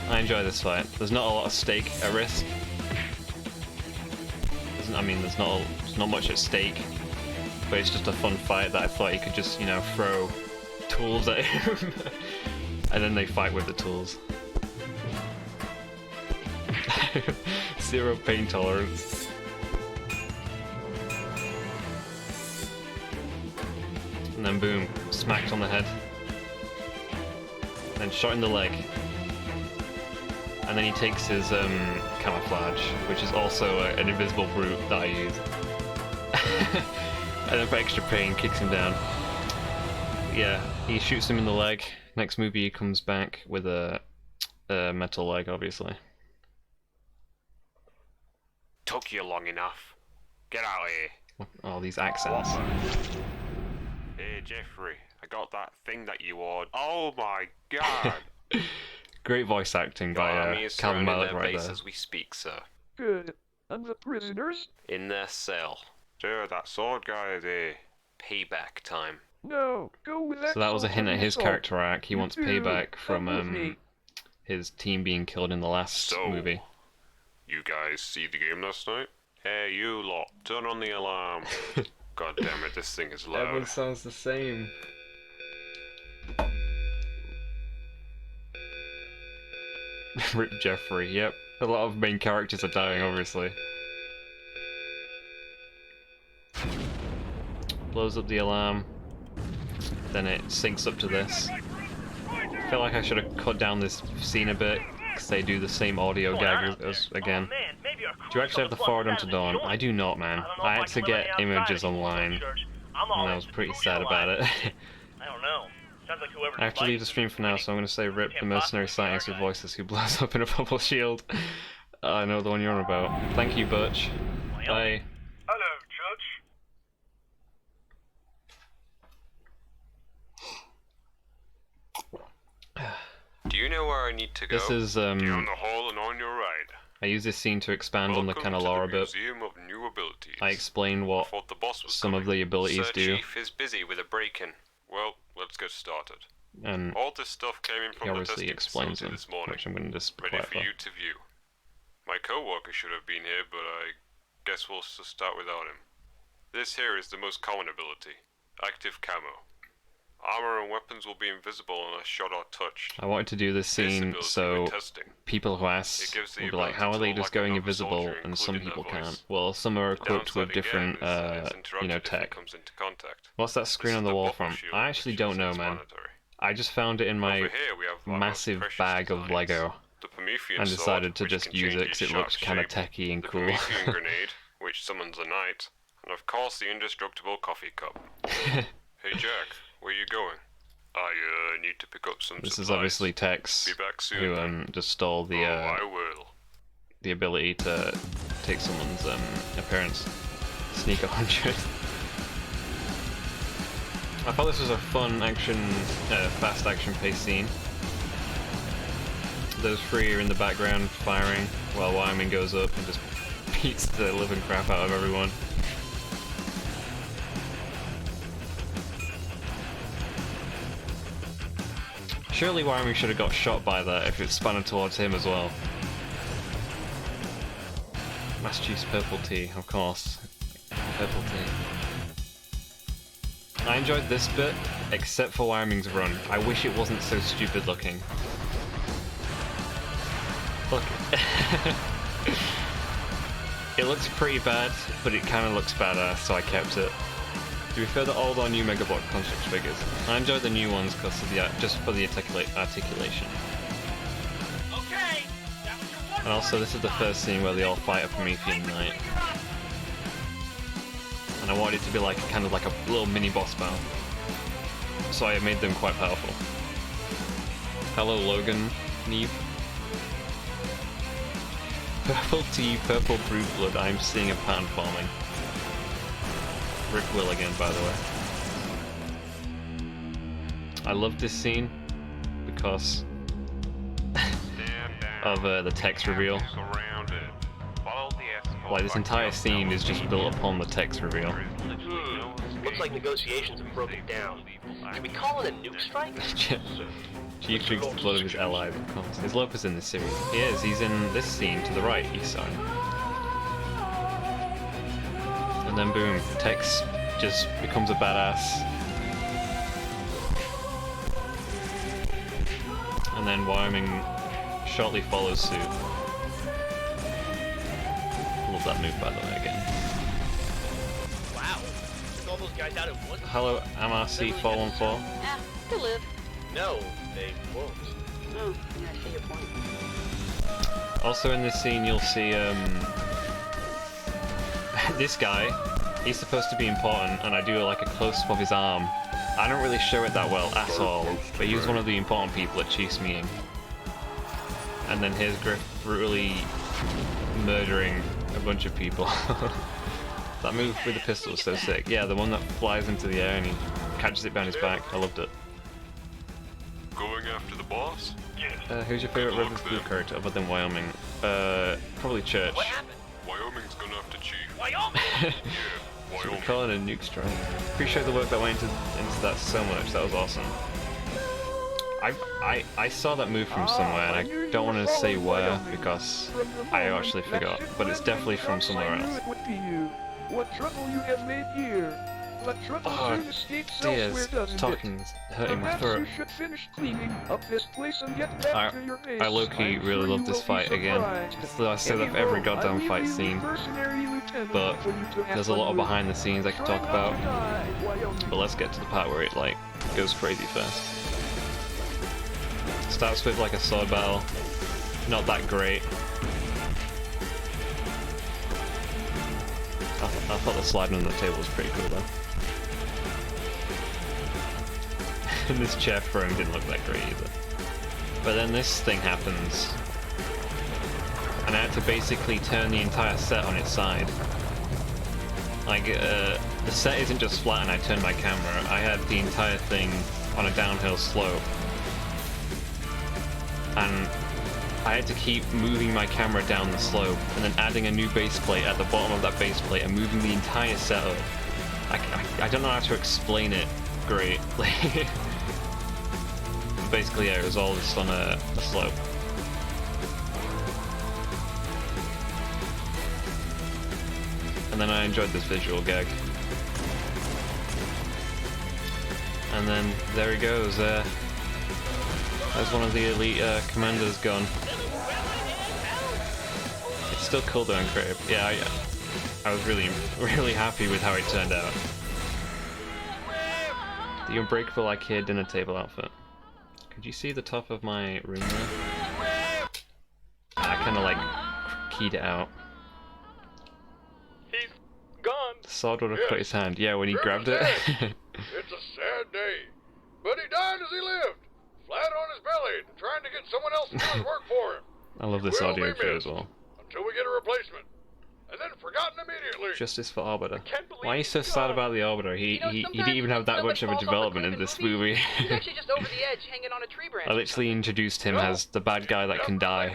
I enjoy this fight. There's not a lot of stake at risk. There's not much at stake, but it's just a fun fight that I thought you could just, you know, throw tools at him, and then they fight with the tools. Zero pain tolerance. And then boom, smacked on the head. Then shot in the leg. And then he takes his camouflage, which is also an invisible brute that I use. And then for extra pain, kicks him down. Yeah, he shoots him in the leg. Next movie he comes back with a metal leg, obviously. Took you long enough. Get out of here. All these accents. Hey Jeffrey, I got that thing that you ordered. Oh my god! Great voice acting by Calvin Mallet right there. As we speak, sir. Good. And the prisoners? In their cell. Dude, that sword guy is a payback time. No, go with that. So that was a hint at his character arc. He wants payback Come with from me. his team being killed in the last movie. You guys see the game last night? Hey, you lot, turn on the alarm. God damn it, this thing is loud. Everyone sounds the same. Rip Jeffrey, yep. A lot of main characters are dying, obviously. Blows up the alarm. Then it syncs up to this. I feel like I should have cut down this scene a bit, because they do the same audio gag as again. Do you actually have the forward onto Dawn? I do not, man. I had to get images online, and I was pretty sad about it. I don't know. Sounds like whoever's I have to leave the stream for now, so I'm going to say rip the mercenary science with voices who blows up in a bubble shield. I know the one you're on about. Thank you, Butch. Bye. Hello, Church. Do you know where I need to go? This is, Down the hall and on your right. I use this scene to expand on the kind of lore a bit. Museum of New Abilities. I explain what Thought the boss was some of coming. the abilities Sir do, Chief is busy with a break-in. Well, let's get started. and All this stuff came in he from the obviously testing explains facility them, this morning. which I'm going to just be Ready quiet for for. you to view. My co-worker should have been here, but I guess we'll just start without him. This here is the most common ability. Active camo. Armor and weapons will be invisible unless shot or touched. I wanted to do this scene ability so we're testing. people who ask It gives the will be like, ability how are to they look just like going another invisible soldier, and some including people their can't? voice. Well, some are The equipped with downside different, again is that it's you know, interrupted if it tech. comes into contact. What's that screen This on is the wall bubble from? shield, I actually which don't is know, man. self-explanatory. I just found it in my Over here we have our most massive precious bag of designs. Lego The Promethean and sword, decided to which just can use it change because its it looks sharp kind of shape, techy and the cool. Promethean grenade, which summons a knight, and of course the indestructible coffee cup. Hey Jack, where you going? I need to pick up some This supplies. is obviously Tex, Be back soon. who then. just stole the I will. the ability to take someone's appearance. Sneak 100. I thought this was a fun action, fast action paced scene. Those three are in the background firing while Wyoming goes up and just beats the living crap out of everyone. Surely Wyoming should have got shot by that if it spun towards him as well. Massachusetts purple tea, of course. Purple tea. I enjoyed this bit, except for Wyoming's run. I wish it wasn't so stupid looking. Look. It looks pretty bad, but it kind of looks badass, so I kept it. To be fair, the old or new Megabot construct figures. I enjoyed the new ones because of the just for the articulation. Okay, that was your one And also, this is the first scene where they all fight a Promethean knight. And I wanted it to be like kind of like a little mini boss battle. So I made them quite powerful. Hello, Logan, Neve. Purple tea, purple brute blood. I'm seeing a pattern forming. Rick Will again, by the way. I love this scene because of the text reveal. Like, this entire scene is just built upon the text reveal. Looks like negotiations have broken down. Can we call it a nuke strike? Chief drinks the blood of his allies, of course. Is Lopez in this series? He is. He's in this scene to the right, east side. And then boom, Tex just becomes a badass. And then Wyoming shortly follows suit. Love that move, by the way, again. Wow. Took all those guys out at once? Hello, MRC414. Yeah, they'll live. No, they won't. Oh, yeah, I see your point. Also in this scene, you'll see this guy. He's supposed to be important, and I do like a close-up of his arm. I don't really show it that well at all, but he was one of the important people at Chief's meeting. And then here's Griff brutally murdering a bunch of people. That move with the pistol is so sick. Yeah, the one that flies into the air and he catches it behind his back. I loved it. Going after the boss? Who's your favorite Rivers Blue character other than Wyoming? Probably Church. What happened? Wyoming's gone after Chief. Wyoming! Yeah, Should we Wyoming. call it a nuke strike? Appreciate the work that went into that so much. That was awesome. I saw that move from somewhere, and I don't want to say where because I actually forgot. But it's definitely from somewhere else. What trouble you have made here? But trouble Oh, soon escapes dear, elsewhere, doesn't it? talking's hurting my Perhaps throat. you should finish cleaning up this place and get back to your base. I low-key I'm really sure love you this will be fight again. surprised. So I say that for every Anyhow, goddamn I leave fight you scene. mercenary lieutenant But for you to have there's a lot fun of with. behind the scenes I could Try talk not about. to die, Wyoming. But let's get to the part where it like goes crazy first. Starts with like a sword battle. Not that great. I thought the sliding on the table was pretty cool though. And this chair throwing didn't look that great either. But then this thing happens. And I had to basically turn the entire set on its side. Like, the set isn't just flat and I turned my camera. I had the entire thing on a downhill slope. And I had to keep moving my camera down the slope and then adding a new base plate at the bottom of that base plate and moving the entire setup. I don't know how to explain it great. Basically, yeah, it was all just on a slope. And then I enjoyed this visual gag. And then there he goes. There's one of the elite commanders gone. It's still cool though and creative. Yeah, I was really happy with how it turned out. The Unbreakable IKEA dinner table outfit. Could you see the top of my room there? I kind of like keyed it out. He's gone. The sword would have put his hand. Yeah, when he grabbed it. It's a sad day. But he died as he lived. Flat on his belly, trying to get someone else to do his work for him. I love this Will audio be cue missed as well. Until we get a replacement. And then forgotten immediately. Justice for Arbiter. can't believe Why are you so he's sad gone. about the Arbiter? He didn't even have that much of a development in this movie. He's actually just over the edge, hanging on a tree branch. I literally introduced him as the bad guy that can die.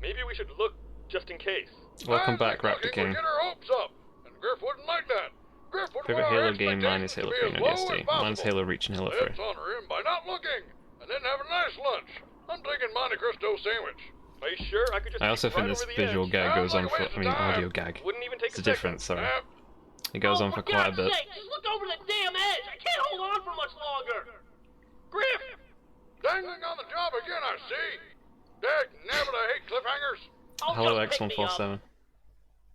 Maybe we should look just in case. Welcome back, Raptor King. Get our hopes up. And Griff wouldn't like that. Griff would Favorite want our Halo game, mine is Halo 3 expectations and to be as low ODST. as Mine's possible. Halo Reach and Halo 3. Let's honor him by not looking, and then have a nice lunch. I'm thinking Monte Cristo sandwich. Are you sure? I could just I also think this visual gag goes on for, I mean, audio gag. Wouldn't even take It's a difference, sorry. It goes on for quite a bit. Sake, just look over the damn edge! I can't hold on for much longer! Griff! Dangling on the job again, I see. Dag nabbit, I hate cliffhangers. Hello X147.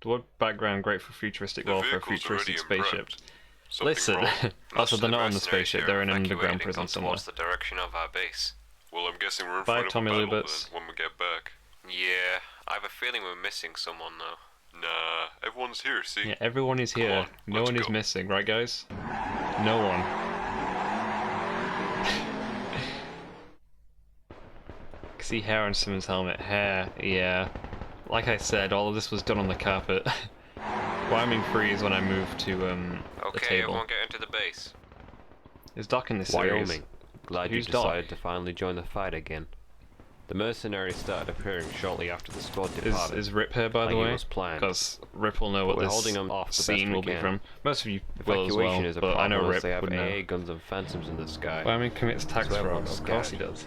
The wood background great for futuristic The lore for a vehicle's futuristic already spaceship. prepped. Something Listen, wrong. also Most they're of the not on the mercenaries spaceship, here they're are in an underground evacuating prison on somewhere. towards the direction of our base. Well, I'm guessing we're in Bye, front of Tommy a battle Lubitz. then when we get back. Yeah, I have a feeling we're missing someone though. Nah, everyone's here, see? Yeah, everyone is here. on, No let's one is go. missing, right guys? No one. See hair on someone's helmet. Hair, yeah. Like I said, all of this was done on the carpet. Wyoming freeze when I moved to the Okay, table. everyone get into the base. Is Doc in this series? Wyoming. Glad you Who's Doc? decided to finally join the fight again. The mercenaries started appearing shortly after the squad Is departed. Rip here, by the Like it way? was planned. Because Rip will know what We're this holding them off the best scene we will be can. from. Most of you will as Evacuation well, is a but I know problem Rip as they have would know. AA guns and phantoms in the sky. Wyoming commits tax So everyone frauds. Of knows course he that. does.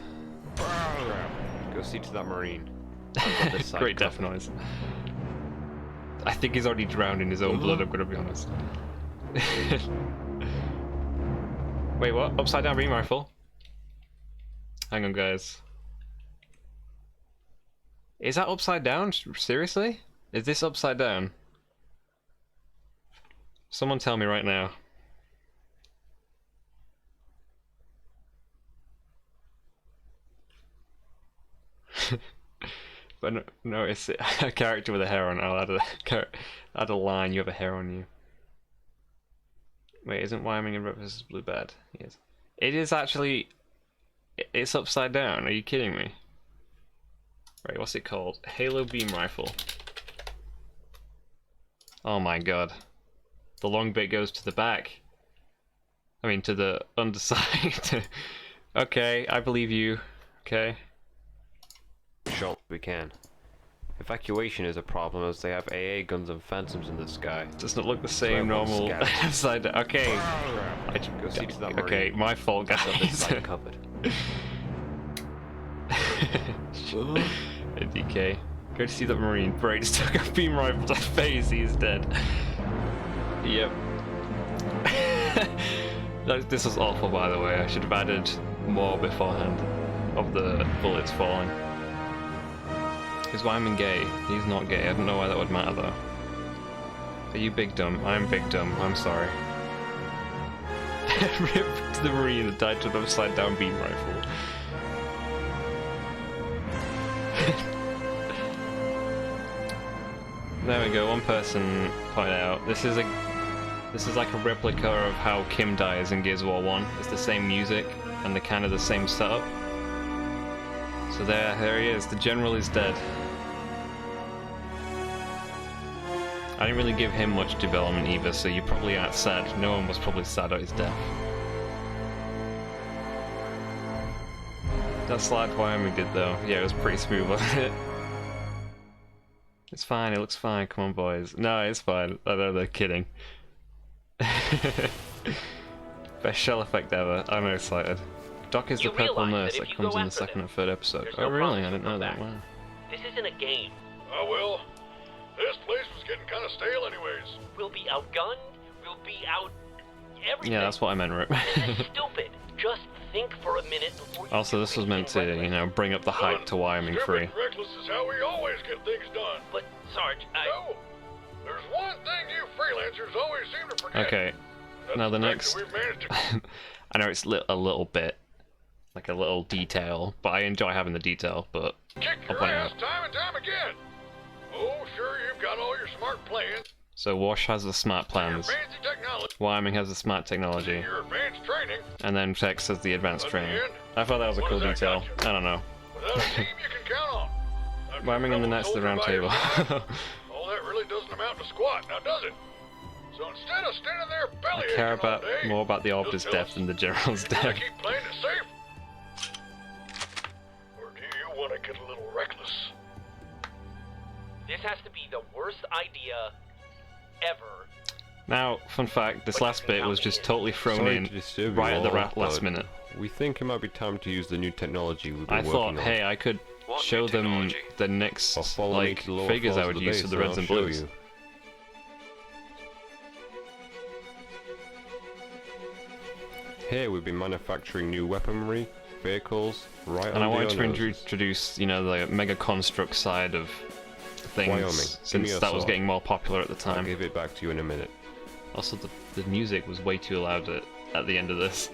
Go see to that marine. I've got this side Great death covered. noise. I think he's already drowned in his own blood, I'm gonna be honest. Wait, what? Upside down beam rifle? Hang on, guys. Is that upside down? Seriously? Is this upside down? Someone tell me right now. But no, it's a character with a hair on. I'll add a line. You have a hair on you. Wait, isn't Wyoming and Red vs. Blue bad? Yes. It is actually. It's upside down. Are you kidding me? Right, what's it called? Halo beam rifle. Oh my god. The long bit goes to the back. I mean, to the underside. Okay, I believe you. Okay. Short we can. Evacuation is a problem as they have AA guns and phantoms in the sky. Does not look the same everyone's normal scattered. upside down. Okay. Go see to that Okay, marine. my fault, I've got this guys. side covered. DK. Go to see that marine. Bray just took a beam rifle to the face. He's dead. Yep. This was awful, by the way. I should have added more beforehand of the bullets falling. Is Wyman gay? He's not gay. I don't know why that would matter though. Are you big dumb? I'm big dumb. I'm sorry. Rip to the marine that died to an upside down beam rifle. There we go. One person pointed out this is like a replica of how Kim dies in Gears of War 1. It's the same music and the kind of the same setup. So there he is. The general is dead. I didn't really give him much development either, so you probably aren't sad. No one was probably sad at his death. That slide Wyoming did though, yeah, it was pretty smooth, wasn't it? It's fine, it looks fine, come on boys. No, it's fine, I know they're kidding. Best shell effect ever, I'm excited. Doc is the You purple realize nurse that if that you comes go in the after second them, and third episode. there's Oh no really? promise I didn't they'll know that, come wow. This isn't a game. Oh well, this place was getting kind of stale anyways. We'll be outgunned. We'll be out everything. Yeah, that's what I meant, Rip. This is stupid. Just think for a minute before you Also, do this was anything meant to, reckless. you know, bring up the hype to Wyoming Stupid 3. and reckless is how we always get things done. But Sarge, No, there's one thing you freelancers always seem to forget. Okay, That's now the fact next... that we've managed to I know it's a little bit like a little detail, but I enjoy having the detail, but Kick I'll your point it ass out. time and time again. Oh, sure, you've got all your smart plans, So Wash has the smart your plans, fancy technology, Wyoming has the smart technology, your advanced training. and then Tex has the advanced But in the training. end, I thought that was a what cool does that detail. got you? I don't know. Without a team you can count on. Now, Wyoming and the Knights of the Round Table. All that really doesn't amount to squat, now does it? So instead of standing there belly I care aching all about day, more about the Arbiter's just tell death us, than the General's do you wanna death. keep playing it safe? Or do you want to get a little reckless? This has to be the worst idea ever. Now, fun fact, this last bit was just totally thrown Sorry in to disturb right you at the all, last but minute. We think it might be time to use the new technology we've been I working thought, on. hey, I could What new show them technology? the next Or follow me like to the lower figures I floors would of the use base for the and reds I'll and show blues. you. Here we've been manufacturing new weaponry, vehicles, right And I under wanted to your noses. introduce, you know, the mega construct side of things, Wyoming, give me since your that was sword. getting more popular at the I'll time. give it back to you in a minute. Also, the music was way too loud at the end of this.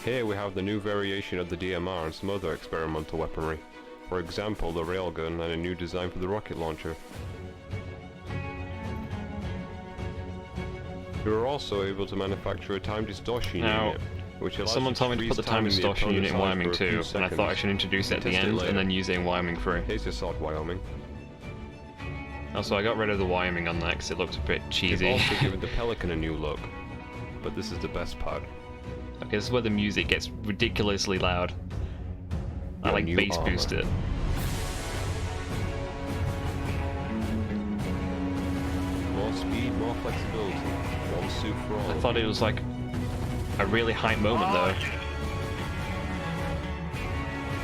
Here we have the new variation of the DMR and some other experimental weaponry. For example, the railgun and a new design for the rocket launcher. We were also able to manufacture a time distortion Now, unit, which allows Someone you told me to freeze put the time in the distortion unit in opponent's eyes Wyoming for a few too, and I thought I seconds. should introduce it at the Test it end later. and then use it in Wyoming 3. Here's your sword, Wyoming. Also, I got rid of the Wyoming on that because it looked a bit We've cheesy. also given the Pelican a new look, but this is the best part. Okay, this is where the music gets ridiculously loud. I Your like new bass armor. boost it. More speed, more flexibility. One suit for all. I thought it was like a really hype moment though.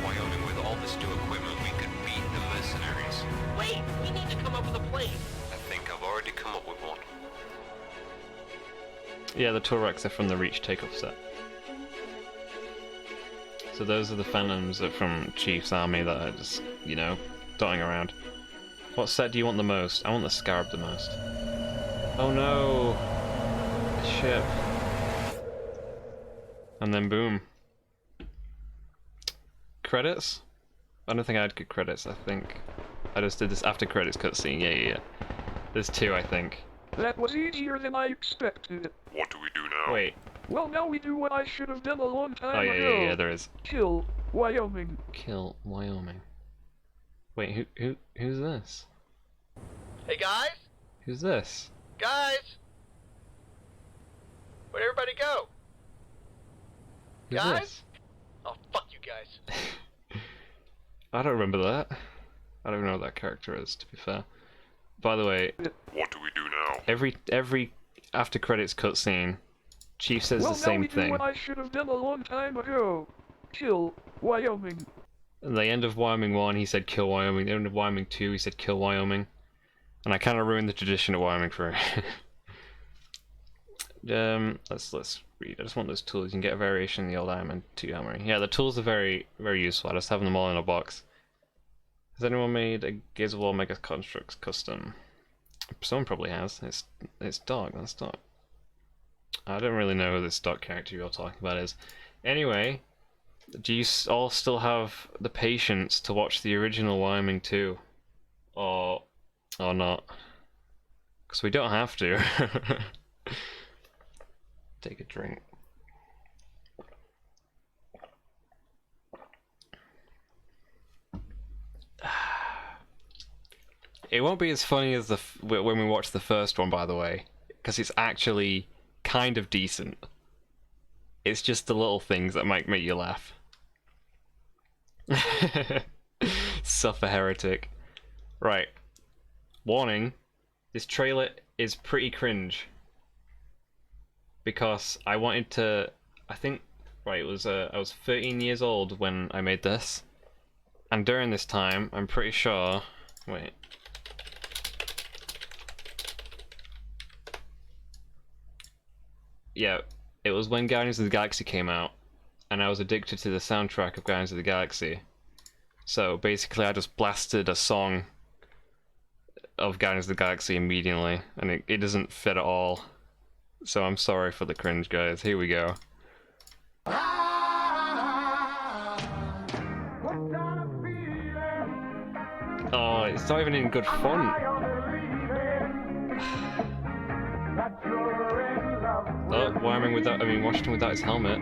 Wyoming, with all this new equipment, we could beat the mercenaries. Wait, we need to come up with a plan. I think I've already come up with one. Yeah, the Tuaregs are from the Reach takeoff set. So those are the Phantoms that from Chief's army that are just, you know, dotting around. What set do you want the most? I want the Scarab the most. Oh no! The ship. And then boom. Credits? I don't think I had good credits, I think. I just did this after credits cutscene, yeah. There's two, I think. That was easier than I expected. What do we do now? Wait. Well, now we do what I should have done a long time Oh ago. yeah, there is. Kill Wyoming. Kill Wyoming. Wait, who's this? Hey guys? Who's this? Guys? Where'd everybody go? Who's Guys? this? Oh, fuck you guys. I don't remember that. I don't know what that character is, to be fair. By the way, What do we do now? every after credits cutscene, Chief says Well, the now same we do thing. what I should have done a long time ago. Kill Wyoming. At the end of Wyoming 1, he said kill Wyoming. The end of Wyoming 2, he said kill Wyoming. And I kind of ruined the tradition of Wyoming 3. Let's read. I just want those tools. You can get a variation in the old Iron Man 2 armory. Yeah, the tools are very useful. I just have them all in a box. Has anyone made a Gears of War Mega Constructs custom? Someone probably has. It's Dog. That's Dog. I don't really know who this Dog character you're talking about is. Anyway, do you all still have the patience to watch the original Wyoming 2? Or not? Because we don't have to. Take a drink. It won't be as funny as when we watch the first one, by the way, because it's actually kind of decent. It's just the little things that might make you laugh. Suffer heretic. Right. Warning. This trailer is pretty cringe. Because I wanted to... I think... Right, it was I was 13 years old when I made this. And during this time, I'm pretty sure... Wait. Yeah, it was when Guardians of the Galaxy came out, and I was addicted to the soundtrack of Guardians of the Galaxy. So basically I just blasted a song of Guardians of the Galaxy immediately, and it doesn't fit at all. So I'm sorry for the cringe, guys. Here we go. Oh, it's not even in good font. Oh, Wyoming without, Washington without his helmet.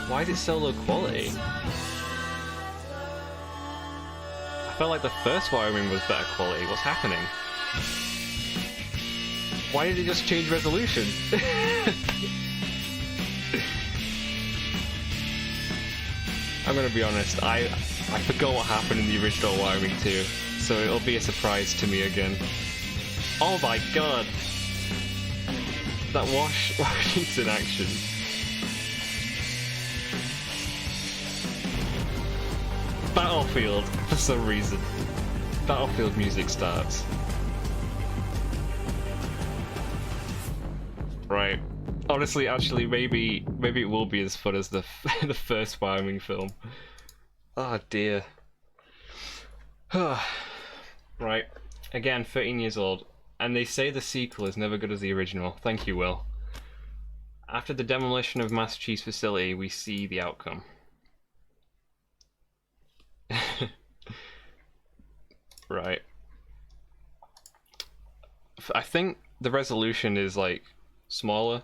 Why is it so low quality? I felt like the first Wyoming was better quality. What's happening? Why did it just change resolution? I'm gonna be honest, I forgot what happened in the original Wyoming 2, so it'll be a surprise to me again. Oh my god! That Washington action. Battlefield, for some reason. Battlefield music starts. Right. Honestly, actually, maybe it will be as fun as the the first Wyoming film. Oh dear. Right. Again, 13 years old, and they say the sequel is never good as the original. Thank you, Will. After the demolition of Master Chief's facility, we see the outcome. Right. I think the resolution is like smaller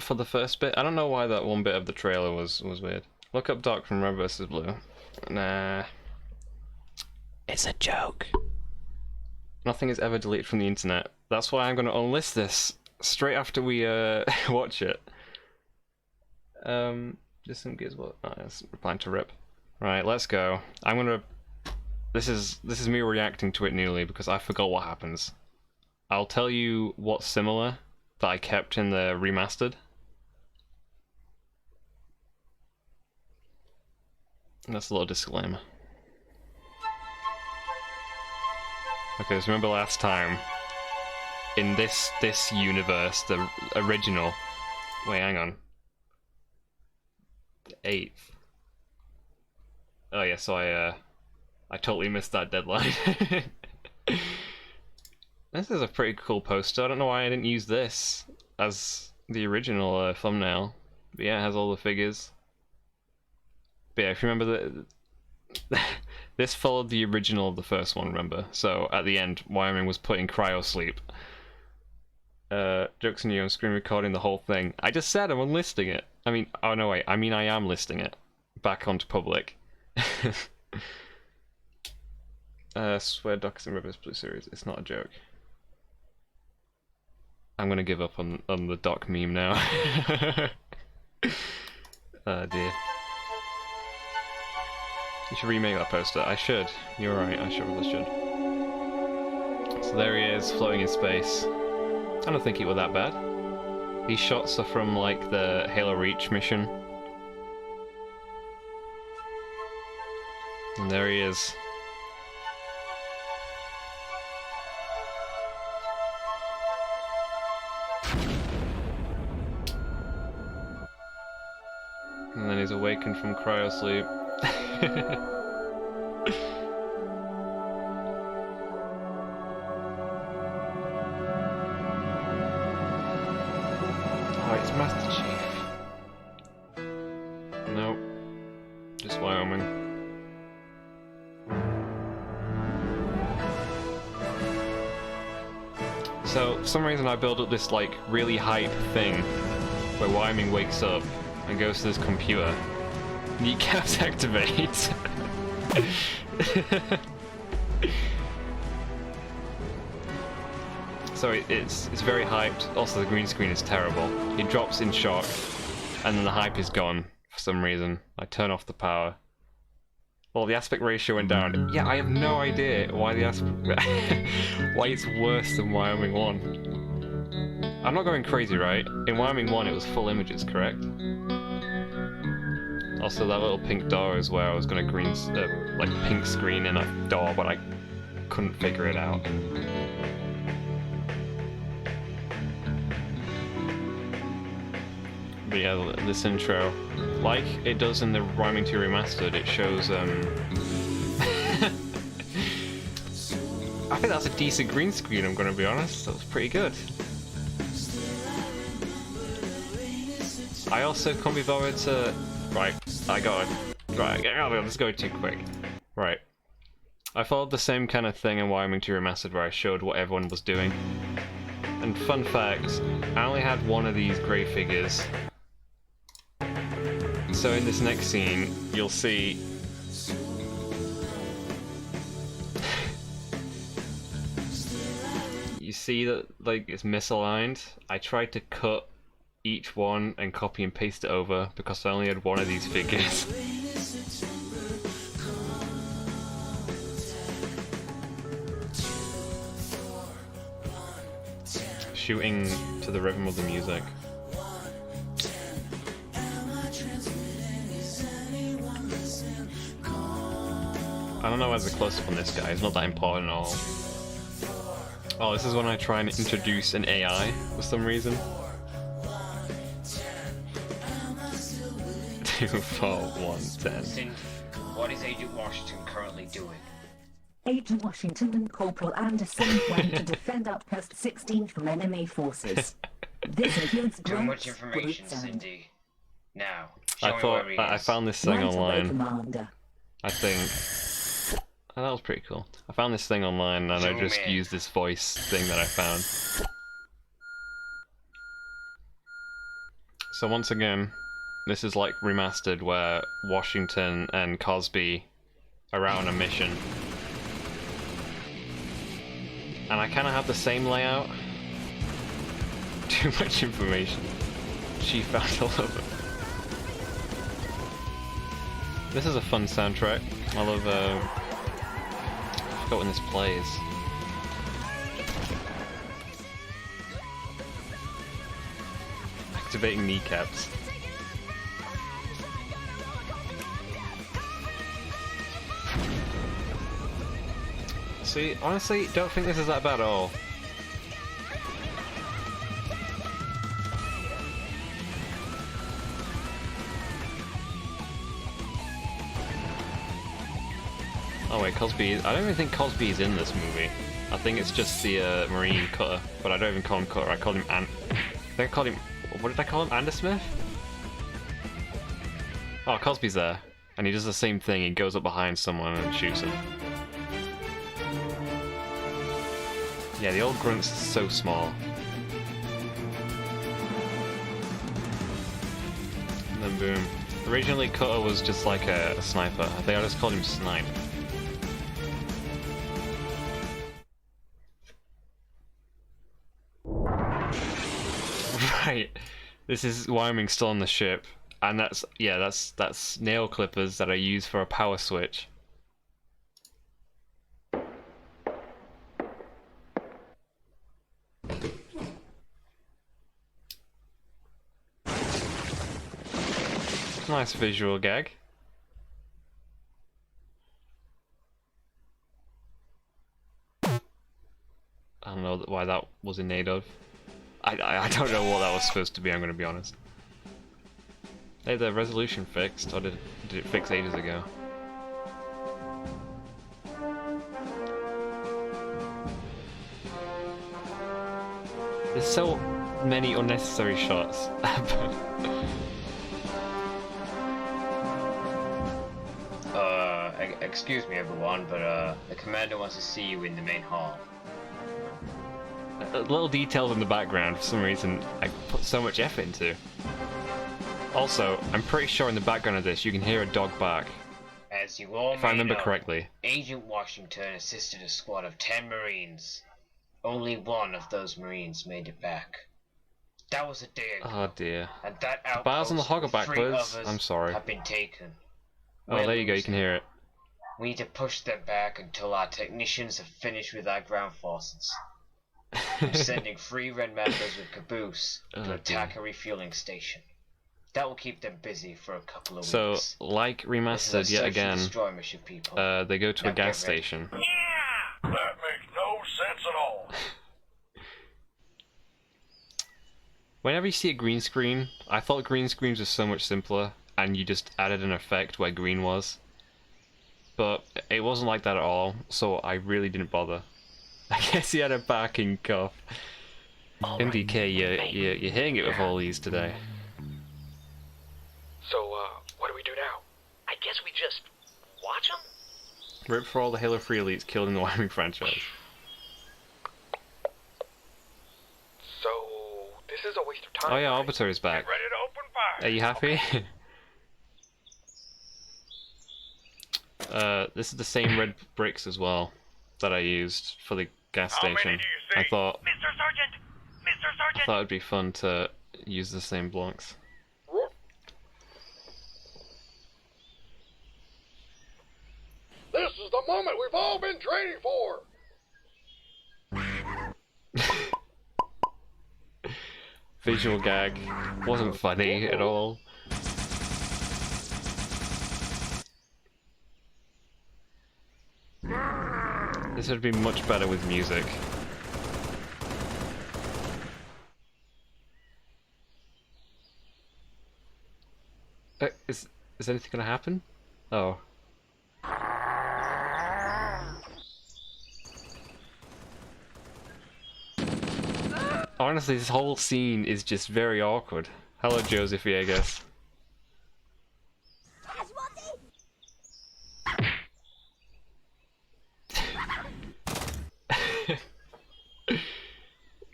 for the first bit. I don't know why that one bit of the trailer was weird. Look up Dark from Red vs. Blue. Nah. It's a joke. Nothing is ever deleted from the internet. That's why I'm going to unlist this straight after we watch it. Just some gives what? Oh, that's replying to Rip. Right, let's go. I'm gonna. This is me reacting to it newly because I forgot what happens. I'll tell you what's similar that I kept in the remastered. And that's a little disclaimer. Okay, so remember last time in this universe, the original. Wait, hang on. The 8th. Oh yeah, so I totally missed that deadline. This is a pretty cool poster. I don't know why I didn't use this as the original thumbnail. But yeah, it has all the figures. But yeah, if you remember this followed the original of the first one, remember? So at the end, Wyoming was put in cryo sleep. Jokes on you, I'm screen recording the whole thing. I just said I'm unlisting it. Oh no wait, I am listing it back onto public. Swear Docs and Rivers Blue series. It's not a joke. I'm gonna give up on the Doc meme now. Oh dear. You should remake that poster. I should. You're right. I really should. So there he is, floating in space. I don't think it was that bad. These shots are from like the Halo Reach mission. And there he is. And then he's awakened from cryosleep. Oh, it's Master Chief. Nope. Just Wyoming. So, for some reason I build up this like really hype thing where Wyoming wakes up and goes to this computer. Kneecaps activate. So it's very hyped. Also, the green screen is terrible. It drops in shock, and then the hype is gone for some reason. I turn off the power. Well, the aspect ratio went down. Yeah, I have no idea why why it's worse than Wyoming 1. I'm not going crazy, right? In Wyoming 1, it was full images, correct? Also, that little pink door is where I was gonna like pink screen in a door, but I couldn't figure it out. But yeah, this intro, like it does in the Wyoming 2 Remastered, it shows think that's a decent green screen, I'm gonna be honest. That was pretty good. I also can't be bothered to... Right, let's go too quick. Right. I followed the same kind of thing in Wyoming 2 Remastered where I showed what everyone was doing. And fun fact, I only had one of these grey figures. So in this next scene, you'll see... you see that, like, it's misaligned. I tried to cut each one and copy and paste it over because I only had one of these figures. Shooting to the rhythm of the music. I don't know where's the close-up on this guy, it's not that important at all. Oh, this is when I try and introduce an AI for some reason. 2, 4, 1, 10. What is Agent Washington currently doing? Agent Washington and Corporal Anderson went to defend Outpost 16 from enemy forces. This includes Too much information, Cindy. Now, show me where he is. I found this thing online. Commander. I think... oh, that was pretty cool. I found this thing online and I just used this voice thing that I found. So once again, this is like Remastered where Washington and Cosby are out on a mission. And I kind of have the same layout. Too much information. She found all of it. This is a fun soundtrack. I love, I forgot when this plays. Activating kneecaps. See, honestly, don't think this is that bad at all. Oh wait, Cosby, I don't even think Cosby is in this movie. I think it's just the Marine cutter, but I don't even call him cutter, I call him I think I called him, what did I call him, Andersmith? Oh, Cosby's there, and he does the same thing, he goes up behind someone and shoots him. Yeah, the old grunt's so small. And then boom. Originally Cutter was just like a sniper. I think I just called him Snipe. Right. This is Wyoming still on the ship. And that's, yeah, that's nail clippers that I use for a power switch. Nice visual gag. I don't know why that was in need of. I don't know what that was supposed to be, I'm gonna be honest. Hey, the resolution fixed, or did it fix ages ago? There's so many unnecessary shots. Excuse me everyone, but the commander wants to see you in the main hall. Little details in the background, for some reason, I put so much effort into. Also, I'm pretty sure in the background of this you can hear a dog bark. As you all if I remember know, correctly. Agent Washington assisted a squad of 10 Marines. Only one of those Marines made it back. That was a day ago. Oh dear. And that The bars on the hog are outpost with 3 backwards. others I'm sorry. have been taken. Oh, there you go, you can hear it. We need to push them back until our technicians have finished with our ground forces. I'm sending 3 Red members with Caboose to attack a refueling station. That will keep them busy for a couple of weeks. So, like Remastered yet again, mission, people. they go to a gas station. Yeah! That makes no sense at all. Whenever you see a green screen, I thought green screens were so much simpler, and you just added an effect where green was. But it wasn't like that at all, so I really didn't bother. I guess he had a barking cough. MDK, you're hitting it with all these today. So, what do we do now? I guess we just watch them? Rip for all the Halo 3 elites killed in the Wyoming franchise. So, this is a waste of time. Oh yeah, Arbiter is back. Ready to open fire. Are you happy? This is the same red bricks as well that I used for the gas How many station. do you see? I thought Mr. Sergeant! Mr. Sergeant! it'd be fun to use the same blocks. This is the moment we've all been training for. Visual gag wasn't funny at all. This would be much better with music. Is anything gonna happen? Oh. Honestly, this whole scene is just very awkward. Hello, Joseph Viegas.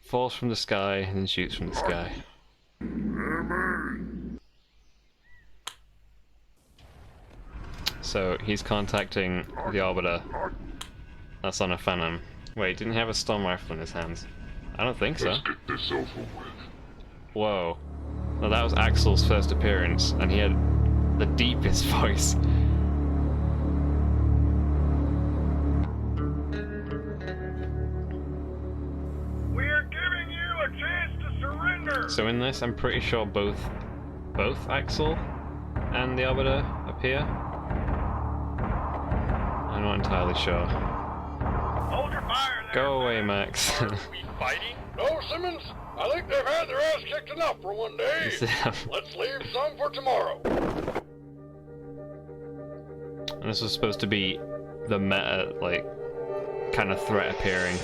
Falls from the sky and then shoots from the sky. So he's contacting the Arbiter. That's on a Phantom. Wait, didn't he have a storm rifle in his hands? I don't think so. Let's get this over with. Whoa. Well, that was Axel's first appearance, and he had the deepest voice. We're giving you a chance to surrender. So in this, I'm pretty sure both Axel and the Arbiter appear. I'm not entirely sure. Hold your fire there. Go away, Max. We fighting? No, Simmons. I think they've had their ass kicked enough for one day. Let's leave some for tomorrow. And this was supposed to be the meta, like, kind of threat appearing.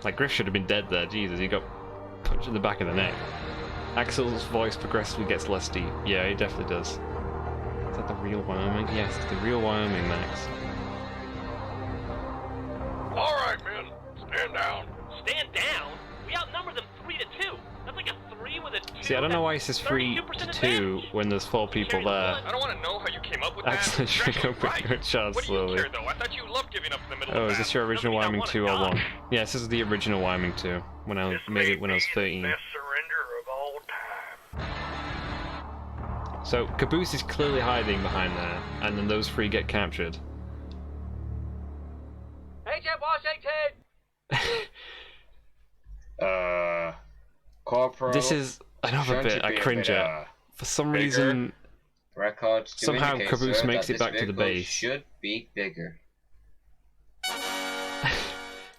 Like, Griff should have been dead there. Jesus, he got punched in the back of the neck. Axel's voice progressively gets less deep. Yeah, he definitely does. Is that the real Wyoming? Yes, it's the real Wyoming, Max. All right, men. Stand down. Stand down? We outnumber them 3-2. That's like a 3 with a 2. See, I don't know why it says 3-2 when there's 4 people there. I don't want to know how you came up with that. Axel shrink up with your child What do you slowly. care, though? I thought you loved giving up in the middle Oh, of is this your original Doesn't mean I Wyoming want 2 a or job. 1? Yeah, this is the original Wyoming 2 when I made it when I was 13. Best surrender of all time. So Caboose is clearly hiding behind there, and then those 3 get captured. Agent Washington! Corporal. This is another shouldn't bit you I be a cringe bit, at. For some reason, records do somehow indicate, Caboose sir, makes that it back this to the vehicle base. Should be bigger.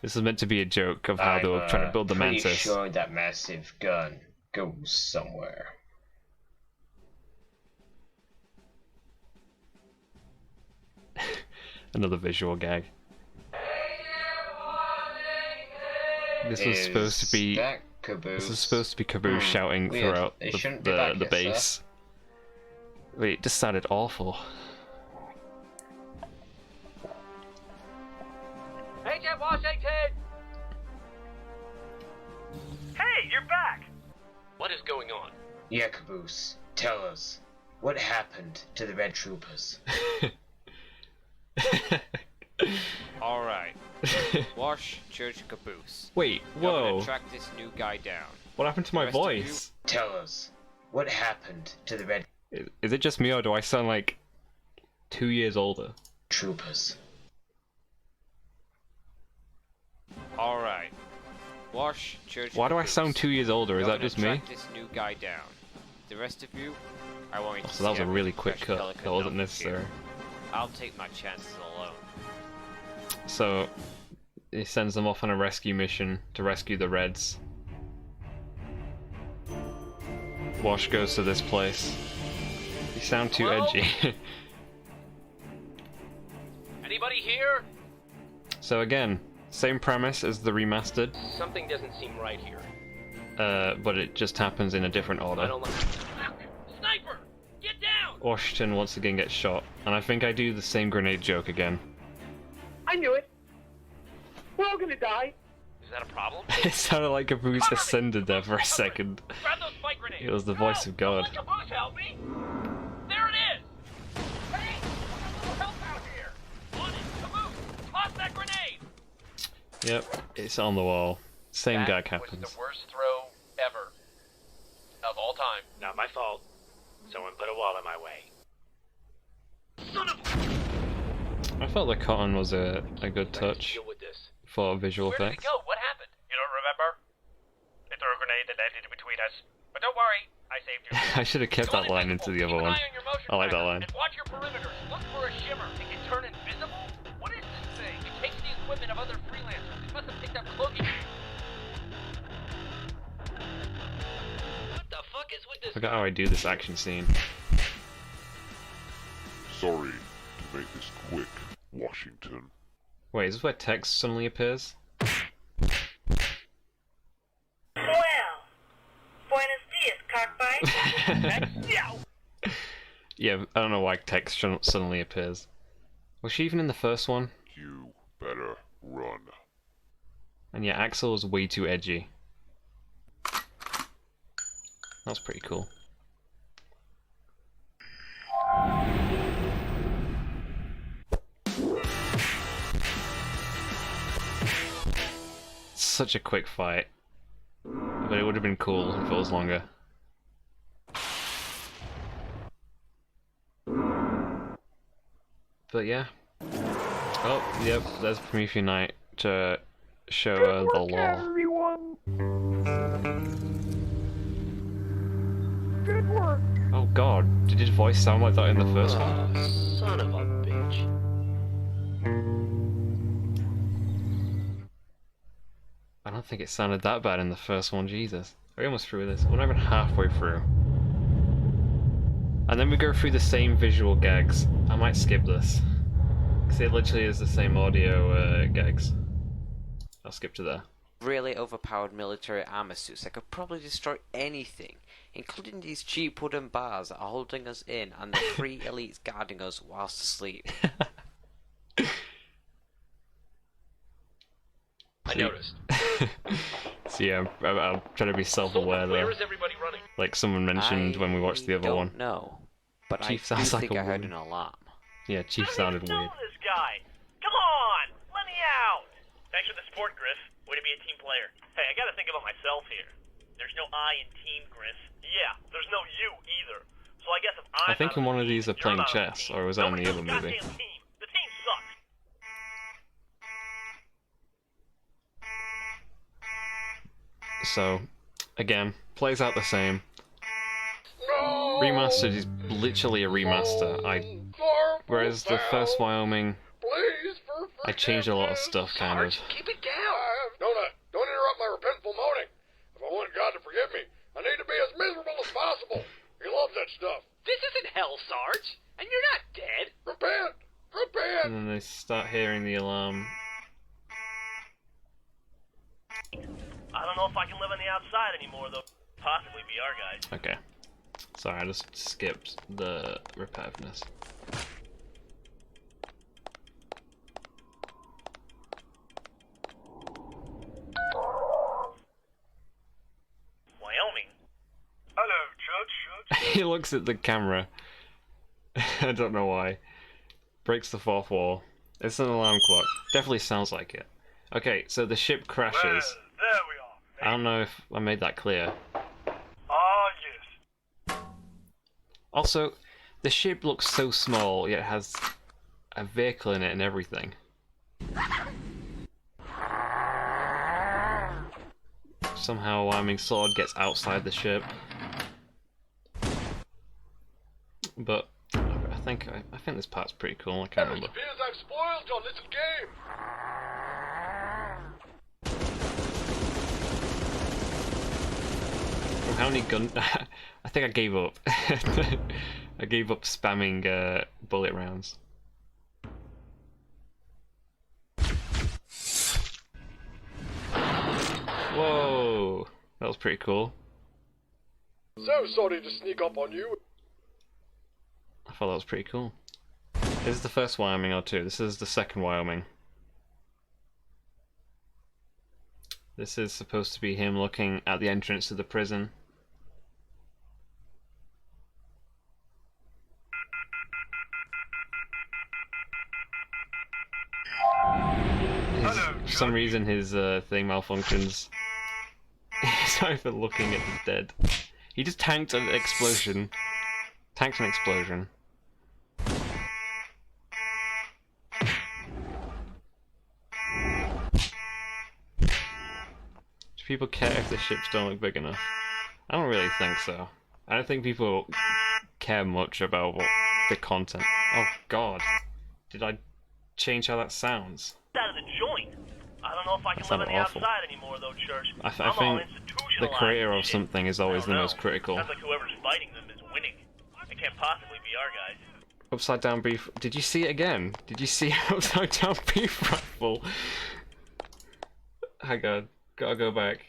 this is meant to be a joke of how they were trying to build the pretty Mantis. sure that massive gun goes somewhere. Another visual gag. This was supposed to be. That Caboose? This is supposed to be Caboose shouting Weird. throughout They the shouldn't be back yet, base. sir. Wait, it just sounded awful. Agent Washington! Hey, you're back! What is going on? Yeah, Caboose. Tell us, what happened to the Red Troopers? Alright. Wash, Church, Caboose. Wait, You're whoa. gonna track this new guy down. What happened to my rest of you- voice? Tell us, what happened to the Red Is it just me or do I sound like 2 years older? Troopers? Alright. Wash, Church, Why do I Caboose. sound 2 years older? Is You're that gonna just me? track this new guy down. The rest of you, I want you to So that was see a really every quick fresh cut. Pelican That wasn't notebook here. necessary. I'll take my chances alone. So he sends them off on a rescue mission to rescue the Reds. Wash goes to this place. You sound too Hello? edgy. Anybody here? So again, Same premise as the remastered, Something doesn't seem right here. but it just happens in a different I order. don't like. Sniper! Get down! Washington once again gets shot, and I think I do the same grenade joke again. I knew it. We're all gonna die. Is that a problem? It sounded like Caboose ascended there for a second. Grab those spike grenades! It was the voice of God. Don't let Caboose help me! There it is! Hey! We got a little help out here! On it! Caboose! Toss that grenade! Yep, it's on the wall. Same That gag was happens. the worst throw ever. Of all time. Not my fault. Someone put a wall in my way. Son of a... I felt the cotton was a good touch Deal with this. for visual Where did it effects. go? What happened? You don't remember? They threw a grenade and ended between us. But don't worry, I saved you. I should have kept that line into the other one. I like that line. And watch your perimeters. Look for a shimmer. It can turn invisible? What is this thing? It takes the equipment of other freelancers. It must have picked up cloaking. What the fuck is with this? Forgot how I do this action scene. Sorry to make this quick, Washington. Wait, is this where text suddenly appears? Well, buenos dias, cockfight. Yeah, I don't know why text suddenly appears. Was she even in the first one? You better run. And yeah, Axel is way too edgy. That's pretty cool. Such a quick fight. But it would have been cool if it was longer. But yeah. Oh, yep, there's Promethean Knight to show the law. Everyone. Good work. Oh god, did his voice sound like that in the first one? Oh, son of a bitch. I don't think it sounded that bad in the first one, Jesus. Are we almost through this? We're not even halfway through. And then we go through the same visual gags. I might skip this. Because it literally is the same audio gags. I'll skip to there. Really overpowered military armor suits that could probably destroy anything, including these cheap wooden bars that are holding us in and the three elites guarding us whilst asleep. I noticed. So yeah, I'm trying to be self-aware Where there. is everybody running? Like someone mentioned when we watched the other one. No, but Chief I sounds do like think a I heard woman. an alarm. Yeah, Chief sounded weird. Know this guy. Come on, let me out. Thanks for the support, Griff. Way to be a team player. Hey, I gotta think about myself here. There's no I in team, Griff. Yeah, there's no you either. So I guess if I'm I think out in of one the of these team, are playing you're out of the chess, team. or was that in Nobody the other knows movie? goddamn team. The team sucks. So, again, plays out the same. No! Remastered is literally a remaster. Whereas the first Wyoming, Please, I changed a lot of stuff, kind of. Keep it down. Don't interrupt my repentful moaning. If I want God to forgive me, I need to be as miserable as possible. He loves that stuff. This isn't hell, Sarge! And you're not dead! Repent! Repent! And then they start hearing the alarm. I don't know if I can live on the outside anymore, though. Possibly be our guys. Okay. Sorry, I just skipped the repetitiveness. Wyoming. Hello, Judge. He looks at the camera. I don't know why. Breaks the fourth wall. It's an alarm clock. Definitely sounds like it. Okay, so the ship crashes. There we are. I don't know if I made that clear. Ah, yes. Also, the ship looks so small, yet has a vehicle in it and everything. Somehow Wyoming Sword gets outside the ship. But I think this part's pretty cool. I can't remember. Fears I've spoiled your little game. How many gun? I think I gave up. I gave up spamming bullet rounds. Whoa, that was pretty cool. So sorry to sneak up on you. I thought that was pretty cool. This is the first Wyoming or two. This is the second Wyoming. This is supposed to be him looking at the entrance to the prison. For some reason his thing malfunctions. He's not even looking at the dead. He just tanked an explosion. Tanked an explosion. Do people care if the ships don't look big enough? I don't really think so. I don't think people care much about the content. Oh god. Did I change how that sounds? Out of the joint. I don't know if I can live on the outside anymore, though, Church. I think the creator of something is always the most critical. Sounds like whoever's fighting them is winning. It can't possibly be our guys. Upside down beef. Did you see it again? Did you see upside down beef rifle? Hang on. Gotta go back.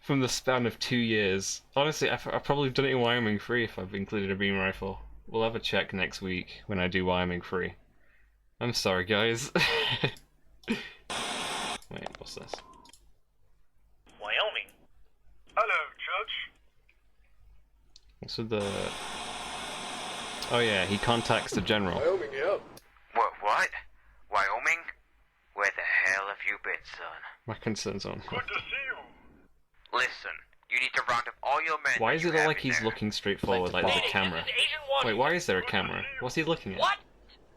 From the span of 2 years. Honestly, I've probably done it in Wyoming 3 if I've included a beam rifle. We'll have a check next week when I do Wyoming 3. I'm sorry, guys. Wait, what's this? Wyoming. Hello, Judge. What's with the... Oh yeah, he contacts the general. Wyoming, yeah. What? Wyoming? Where the hell have you been, son? My concern's on. Good to see you. Listen, you need to round up all your men. Why is it like he's looking straight forward, like there's a camera? Wait, why is there a camera? What's he looking at? What?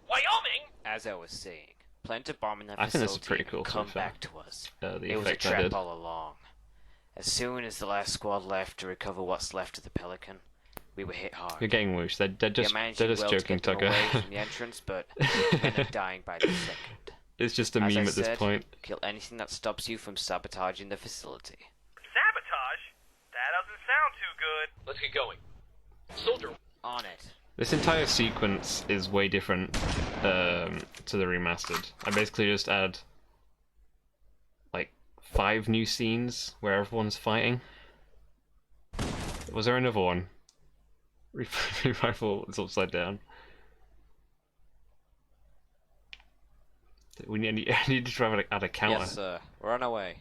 Wyoming? As I was saying, plan to bomb in that I think this is facility pretty cool, and to come be fair. back to us. The It was a effect I trap did. all along. As soon as the last squad left to recover what's left of the Pelican, we were hit hard. You're getting whoosh. They're just You're managing well to joking, get them Tucker. away from the entrance, but men are dying by the second. It's just a As I meme at this said, point. Kill anything that stops you from sabotaging the facility. Sabotage? That doesn't sound too good. Let's get going. Soldier. On it. This entire sequence is way different to the remastered. I basically just add like 5 new scenes where everyone's fighting. Was there another one? Rifle is upside down. I need to try to add a counter. Yes, sir. We're on our way.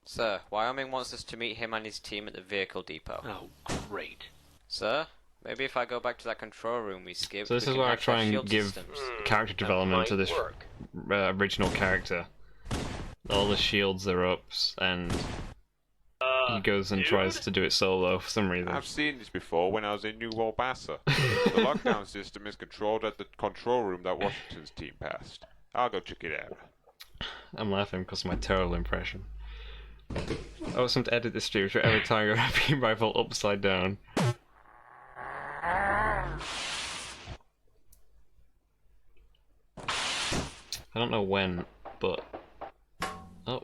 Sir, Wyoming wants us to meet him and his team at the vehicle depot. Oh, great. Sir, maybe if I go back to that control room we skipped, So this we is can where I hack try their and shield give systems. character development to this original character. All the shields are up, and he goes and tries to do it solo for some reason. I've seen this before when I was in New Mombasa. The lockdown system is controlled at the control room that Washington's team passed. I'll go check it out. I'm laughing because of my terrible impression. I want to edit this stream so every time you're a beam rifle upside down. I don't know when, but... Oh.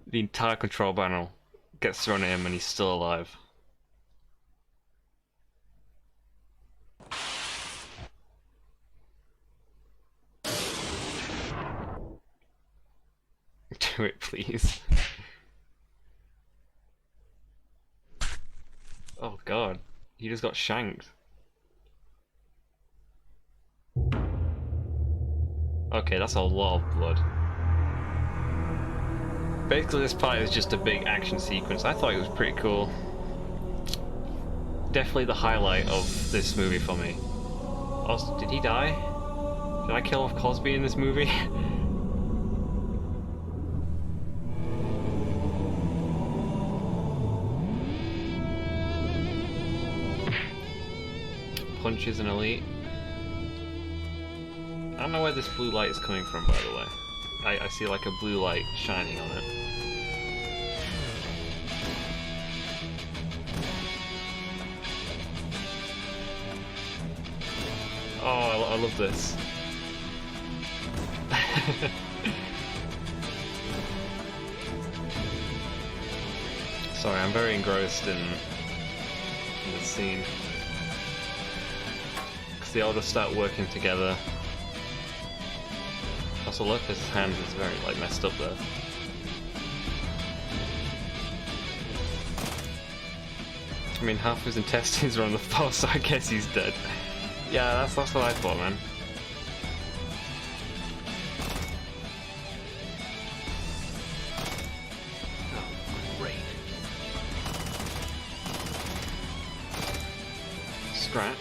The entire control panel gets thrown at him and he's still alive. Do it, please. Oh god, he just got shanked. Okay, that's a lot of blood. Basically, this part is just a big action sequence. I thought it was pretty cool. Definitely the highlight of this movie for me. Also, did he die? Did I kill off Cosby in this movie? Punch is an elite. I don't know where this blue light is coming from, by the way. I see like a blue light shining on it. Oh, I love this. Sorry, I'm very engrossed in the scene. they all just start working together. Also, look, his hand is very like messed up there. I mean, half his intestines are on the floor, so I guess he's dead. Yeah, that's what I thought, man. Oh, great. Scratch.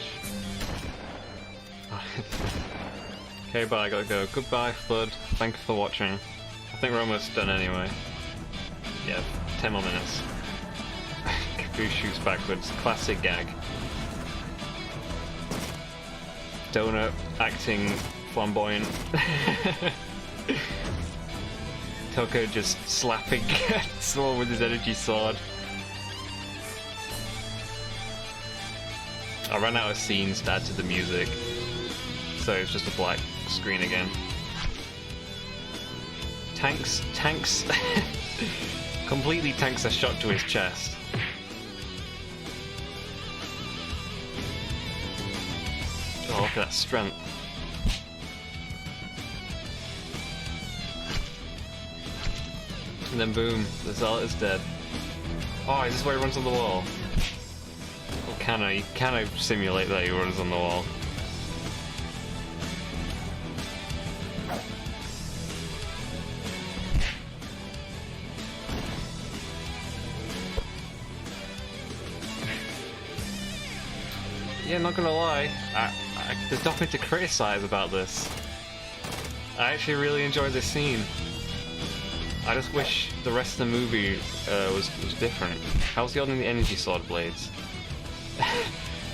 Okay, bye, I gotta go. Goodbye, Flood. Thank you for watching. I think we're almost done anyway. Yeah, 10 more minutes. Caboose shoots backwards. Classic gag. Donut acting flamboyant. Toko just slapping someone with his energy sword. I ran out of scenes to add to the music, so it's just a black screen again. Tanks completely tanks a shot to his chest. Oh, look at that strength. And then boom, the Zealot is dead. Oh, is this where he runs on the wall? Or can I simulate that he runs on the wall? Yeah, not gonna lie, there's nothing to criticize about this. I actually really enjoyed this scene. I just wish the rest of the movie was different. How's he holding the energy sword blades?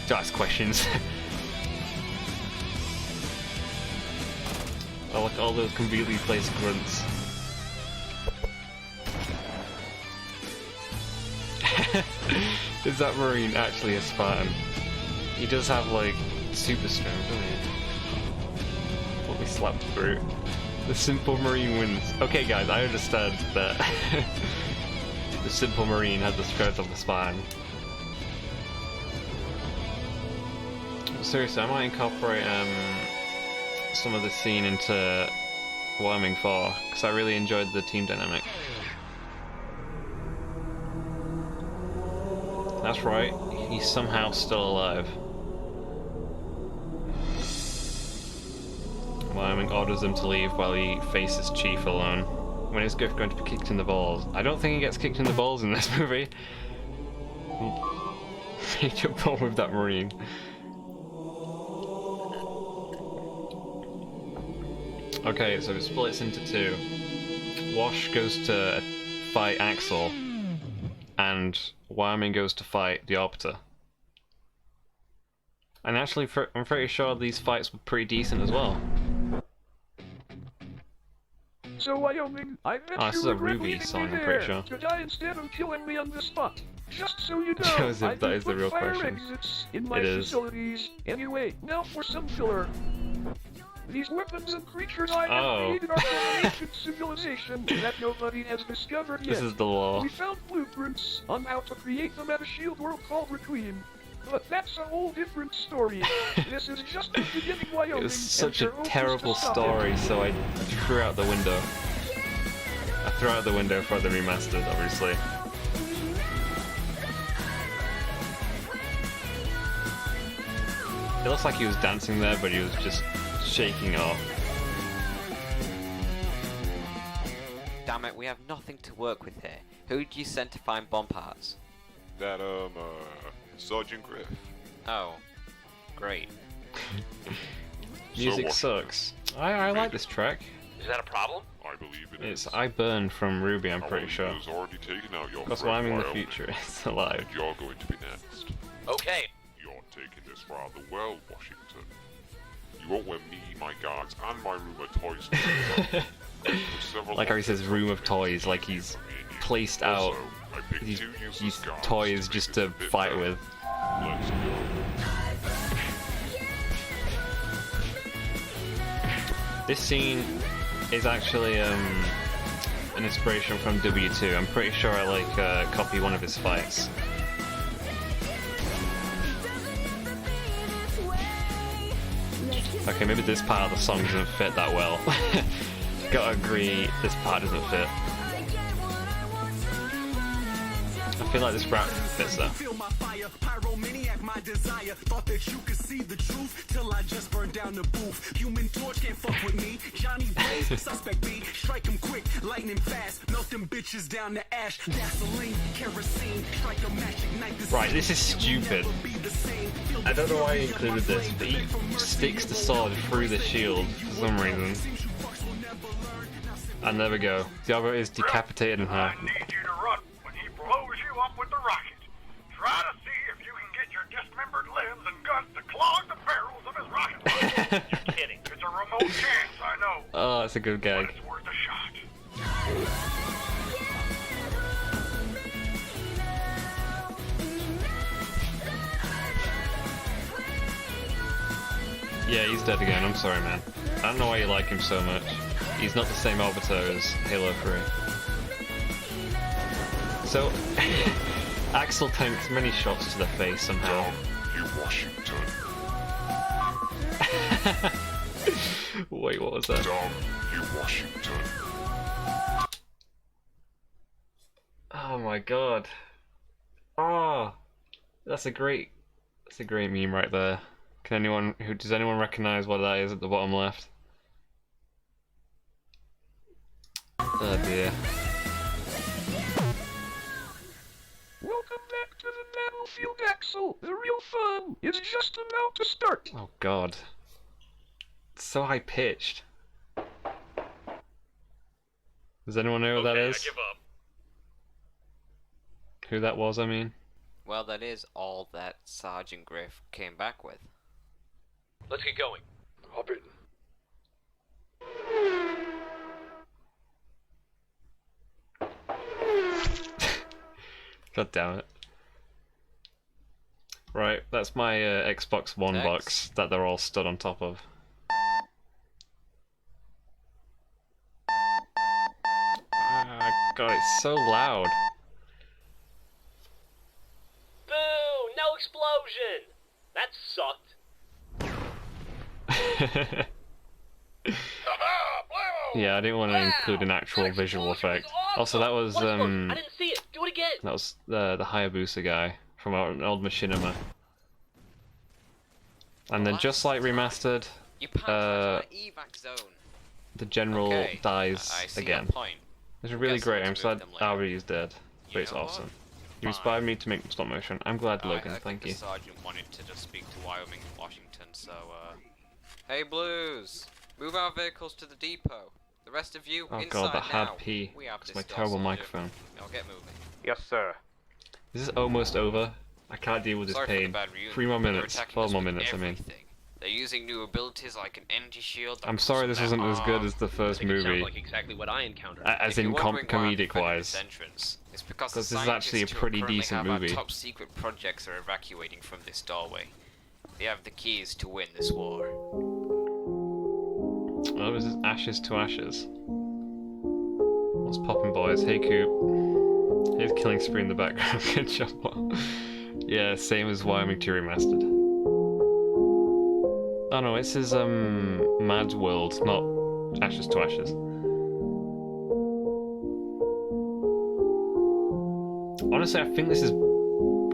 Don't ask questions. Oh, look at all those conveniently placed grunts. Is that Marine actually a Spartan? He does have like super strength, doesn't he? What we slapped through. The simple Marine wins. Okay guys, I understand that the simple Marine had the strength of the Spartan. Seriously, I might incorporate some of the scene into Wyoming 4, because I really enjoyed the team dynamic. That's right, he's somehow still alive. Wyoming orders him to leave while he faces Chief alone. When is Griff going to be kicked in the balls? I don't think he gets kicked in the balls in this movie. He jumped on with that Marine. Okay, so it splits into two. Wash goes to fight Axel, and Wyoming goes to fight the Arbiter. And actually, I'm pretty sure these fights were pretty decent as well. So Wyoming, I bet this is you a regret Ruby leaving song, me I'm pretty there sure. to die instead of killing me on the spot. Just so you know, Joseph, I that can is the put real fire question. exits in my It is. facilities. Anyway, now for some filler. These weapons and creatures I have created are from an ancient civilization that nobody has discovered yet. This is the law. We found blueprints on how to create them at a shield world called Requiem. But that's a whole different story. This is just the beginning, Wyoming. It was such a and there are terrible hopes to stop story, it. so I threw out the window. I threw out the window for the remastered, obviously. It looks like he was dancing there, but he was just shaking off. Damn it, we have nothing to work with here. Who do you send to find bomb parts? That, Sergeant Griff. Oh, great. Music sucks. I like this track. Is that a problem? I believe it It's is. I Burn from Ruby, I'm pretty sure. Has already taken out your That's friend why I'm in the Wyoming, future, it's alive. and you're going to be next. Okay. You're taking this rather well, Washington. You won't wear me, my guards, and my room of toys together. Like how he says room of toys, like he's placed out these toys just to fight with. Let's go. This scene is actually an inspiration from W2. I'm pretty sure I like copy one of his fights. Okay, maybe this part of the song doesn't fit that well. Gotta agree, this part doesn't fit. I feel like this rap fits though. My desire, thought that you could see the truth till I just burned down the booth. Human Torch can't fuck with me. Johnny Blaze, suspect B, strike him quick, lightning fast, melt them bitches down to ash. Gasoline, kerosene, strike a match, ignite the. Right, this is stupid. I don't know why he included this, but he sticks the sword through the shield for some reason. And there we go. Diablo is decapitated in half. I need you to run when he blows you up with the rocket. Try to see if you can get your dismembered limbs and guts to clog the barrels of his rocket launcher. You're kidding. It's a remote chance, I know. Oh, that's a good gag. But it's worth a shot. Yeah, he's dead again. I'm sorry, man. I don't know why you like him so much. He's not the same arbiter as Halo 3. So, Axel tanks many shots to the face somehow. You Washington. Wait, what was that? You Washington. Oh my god. Oh, that's a great meme right there. Does anyone recognize what that is at the bottom left? Oh dear. Welcome back to the battlefield, Axel. The real fun is just about to start. Oh god. It's so high pitched. Does anyone know who that is? I give up. Who that was, I mean? Well, that is all that Sergeant Griff came back with. Let's get going. Hop in. God damn it. Right, that's my Xbox One Next. box that they're all stood on top of. Ah, God, it's so loud. Boo! No explosion! That sucked. Yeah, I didn't want to include an actual visual effect. Also, that was I didn't see it. Do it again. that was the Hayabusa guy from an old machinima. And then, just like remastered, the general dies again. It's really great. I'm sad Ari is dead, but it's awesome. You inspired me to make stop motion. I'm glad, Logan. Thank you. The sergeant wanted to just speak to Wyoming and Washington, so hey Blues, move our vehicles to the depot. The rest of you, Oh inside god, that now. had P. We have It's this my still, terrible soldier. microphone. Now get moving. Yes, sir. This is almost over. I can't deal with this Sorry for the pain. bad reunion. 3 more They're minutes. attacking 12 us more with minutes, I mean. everything. They're using new abilities like an energy shield. I'm sorry this wasn't as good as the first Sounds movie. like exactly what I encountered. As in comedic wise. It's because the This is actually a scientists who pretty currently decent have movie. Our top secret projects are evacuating from this doorway. They have the keys to win this war. Oh, this is Ashes to Ashes. What's poppin', boys? Hey, Coop. Here's Killing Spree in the background. Good job. Yeah, same as Wyoming 2 Remastered. Oh no, it says Mad World, not Ashes to Ashes. Honestly, I think this is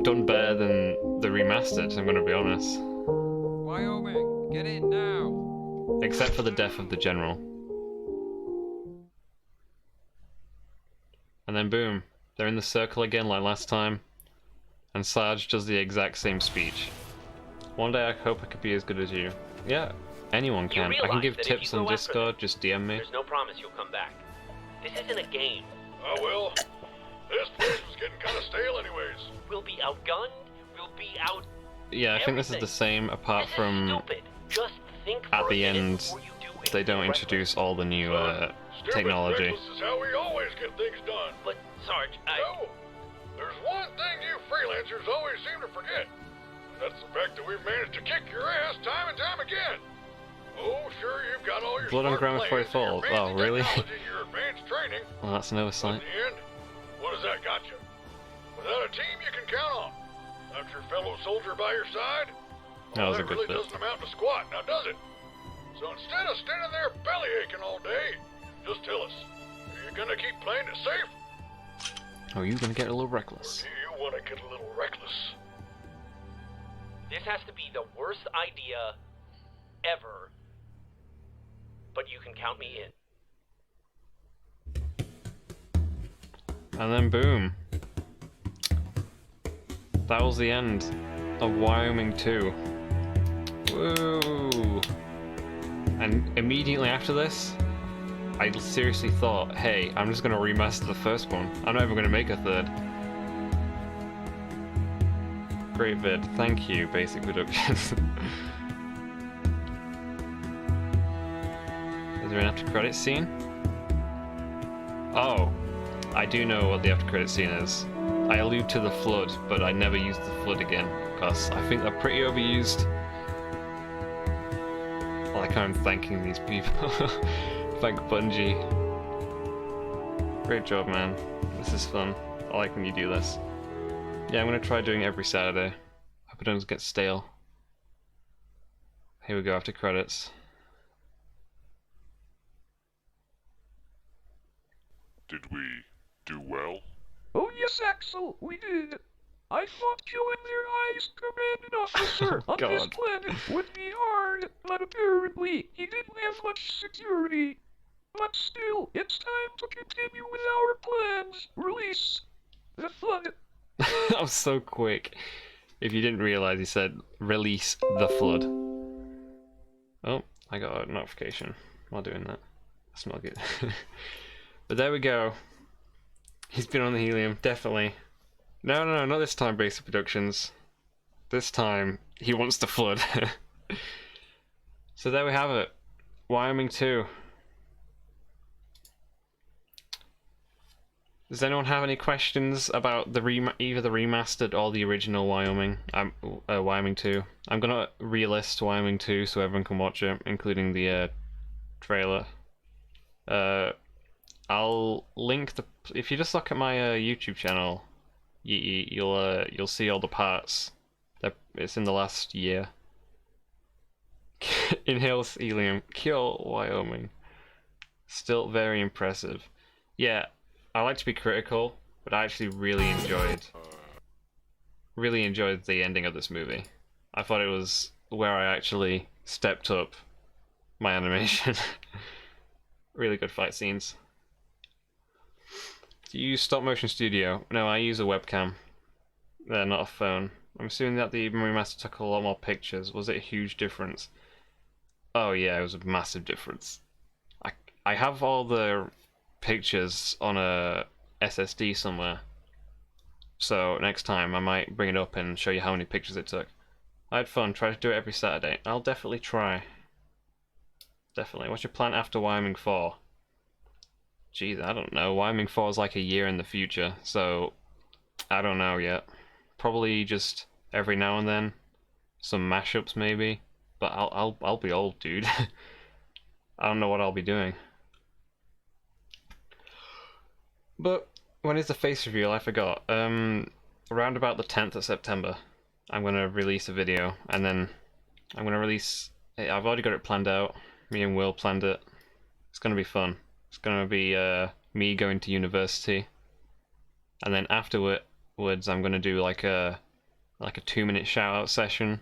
done better than the remastered, I'm gonna be honest. Wyoming, get in now! Except for the death of the general. And then boom, they're in the circle again like last time. And Sarge does the exact same speech. One day I hope I could be as good as you. Yeah, anyone can. I can give tips on Discord, just DM me. There's no promise you'll come back. This isn't a game. Oh well, this place was getting kind of stale anyways. We'll be outgunned. We'll be out. Yeah, I think this is the same apart from Stupid. Just think at for a the minute end before you do they anything don't reckless. introduce all the new Stupid technology. reckless is how we always get things done. But Sarge, No, there's one thing you freelancers always seem to forget. That's the fact that we've managed to kick your ass time and time again. Oh, sure, you've got all your Blood on smart ground before plans he and your falls. fancy Oh, really? technology and your advanced training. Well, that's an But oversight. in the end, what has that got you? Without a team you can count on. Without your fellow soldier by your side, That was a that good really bit. doesn't amount to squat, now does it? So instead of standing there belly aching all day, just tell us, are you gonna keep playing it safe? Or are you gonna get a little reckless? Or do you wanna get a little reckless? This has to be the worst idea ever, but you can count me in. And then boom. That was the end of Wyoming 2. Woo! And immediately after this, I seriously thought, hey, I'm just gonna remaster the first one. I'm not even gonna make a third. Great vid. Thank you, Basic Productions. Is there an after credits scene? Oh, I do know what the after credits scene is. I allude to the flood, but I never used the flood again, because I think they're pretty overused. Like I'm thanking these people. Thank Bungie. Great job, man. This is fun. I like when you do this. Yeah, I'm gonna try doing it every Saturday. Hope it doesn't get stale. Here we go, after credits. Did we do well? Oh yes, Axel, we did. I thought killing their highest commanding officer on this planet would be hard, but apparently he didn't have much security. But still, it's time to continue with our plans. Release the flood. That was so quick. If you didn't realize, he said, release the flood. Oh, I got a notification while doing that. That's not good. But there we go. He's been on the helium, definitely. No, not this time, Basic Productions. This time, he wants the flood. So there we have it. Wyoming 2. Does anyone have any questions about the either the remastered or the original Wyoming? Wyoming 2. I'm gonna relist Wyoming 2 so everyone can watch it, including the trailer. I'll link the. If you just look at my YouTube channel, you'll see all the parts. It's in the last year. Inhales helium, kill Wyoming. Still very impressive. Yeah, I like to be critical, but I actually really enjoyed the ending of this movie. I thought it was where I actually stepped up my animation. Really good fight scenes. Do you use Stop Motion Studio? No, I use a webcam. Not a phone. I'm assuming that the remaster took a lot more pictures. Was it a huge difference? Oh yeah, it was a massive difference. I have all the pictures on a SSD somewhere. So next time I might bring it up and show you how many pictures it took. I had fun, try to do it every Saturday. I'll definitely try. Definitely. What's your plan after Wyoming 4? Geez, I don't know. Wyoming 4 is like a year in the future, so I don't know yet. Probably just every now and then. Some mashups maybe. But I'll be old, dude. I don't know what I'll be doing. But when is the face reveal? I forgot. Around about the 10th of September, I'm gonna release a video, and then I'm gonna release. I've already got it planned out. Me and Will planned it. It's gonna be fun. It's gonna be me going to university, and then afterwards I'm gonna do like a 2-minute shout out session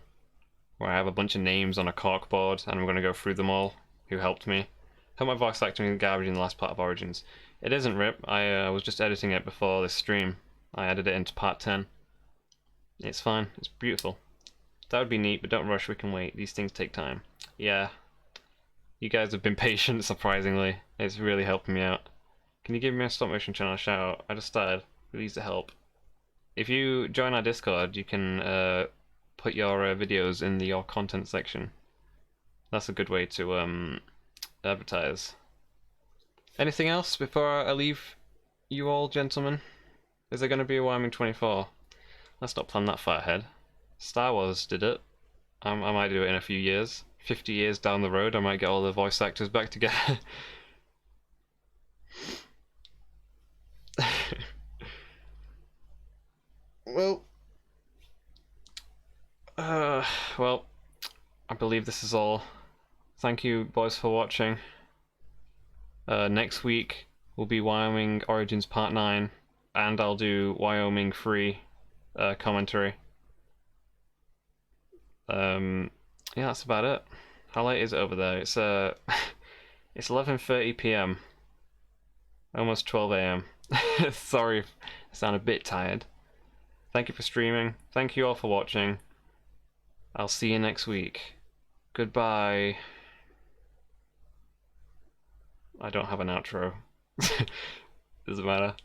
where I have a bunch of names on a corkboard, and I'm gonna go through them all who helped me. Help my voice acting in garbage in the last part of Origins. It isn't RIP. I was just editing it before this stream. I added it into part 10. It's fine. It's beautiful. That would be neat, but don't rush. We can wait. These things take time. Yeah. You guys have been patient, surprisingly. It's really helping me out. Can you give me a stop motion channel shout out? I just started. Please to help. If you join our Discord, you can put your videos in your content section. That's a good way to advertise. Anything else before I leave you all, gentlemen? Is there going to be a Wyoming 24? Let's not plan that far ahead. Star Wars did it. I might do it in a few years. 50 years down the road, I might get all the voice actors back together. Well, I believe this is all Thank you, boys, for watching. Next week will be Wyoming Origins Part 9, and I'll do Wyoming free commentary. Yeah, that's about it. How late is it over there? It's it's 11:30 p.m. Almost 12 a.m. Sorry if I sound a bit tired. Thank you for streaming. Thank you all for watching. I'll see you next week. Goodbye. I don't have an outro. Doesn't matter.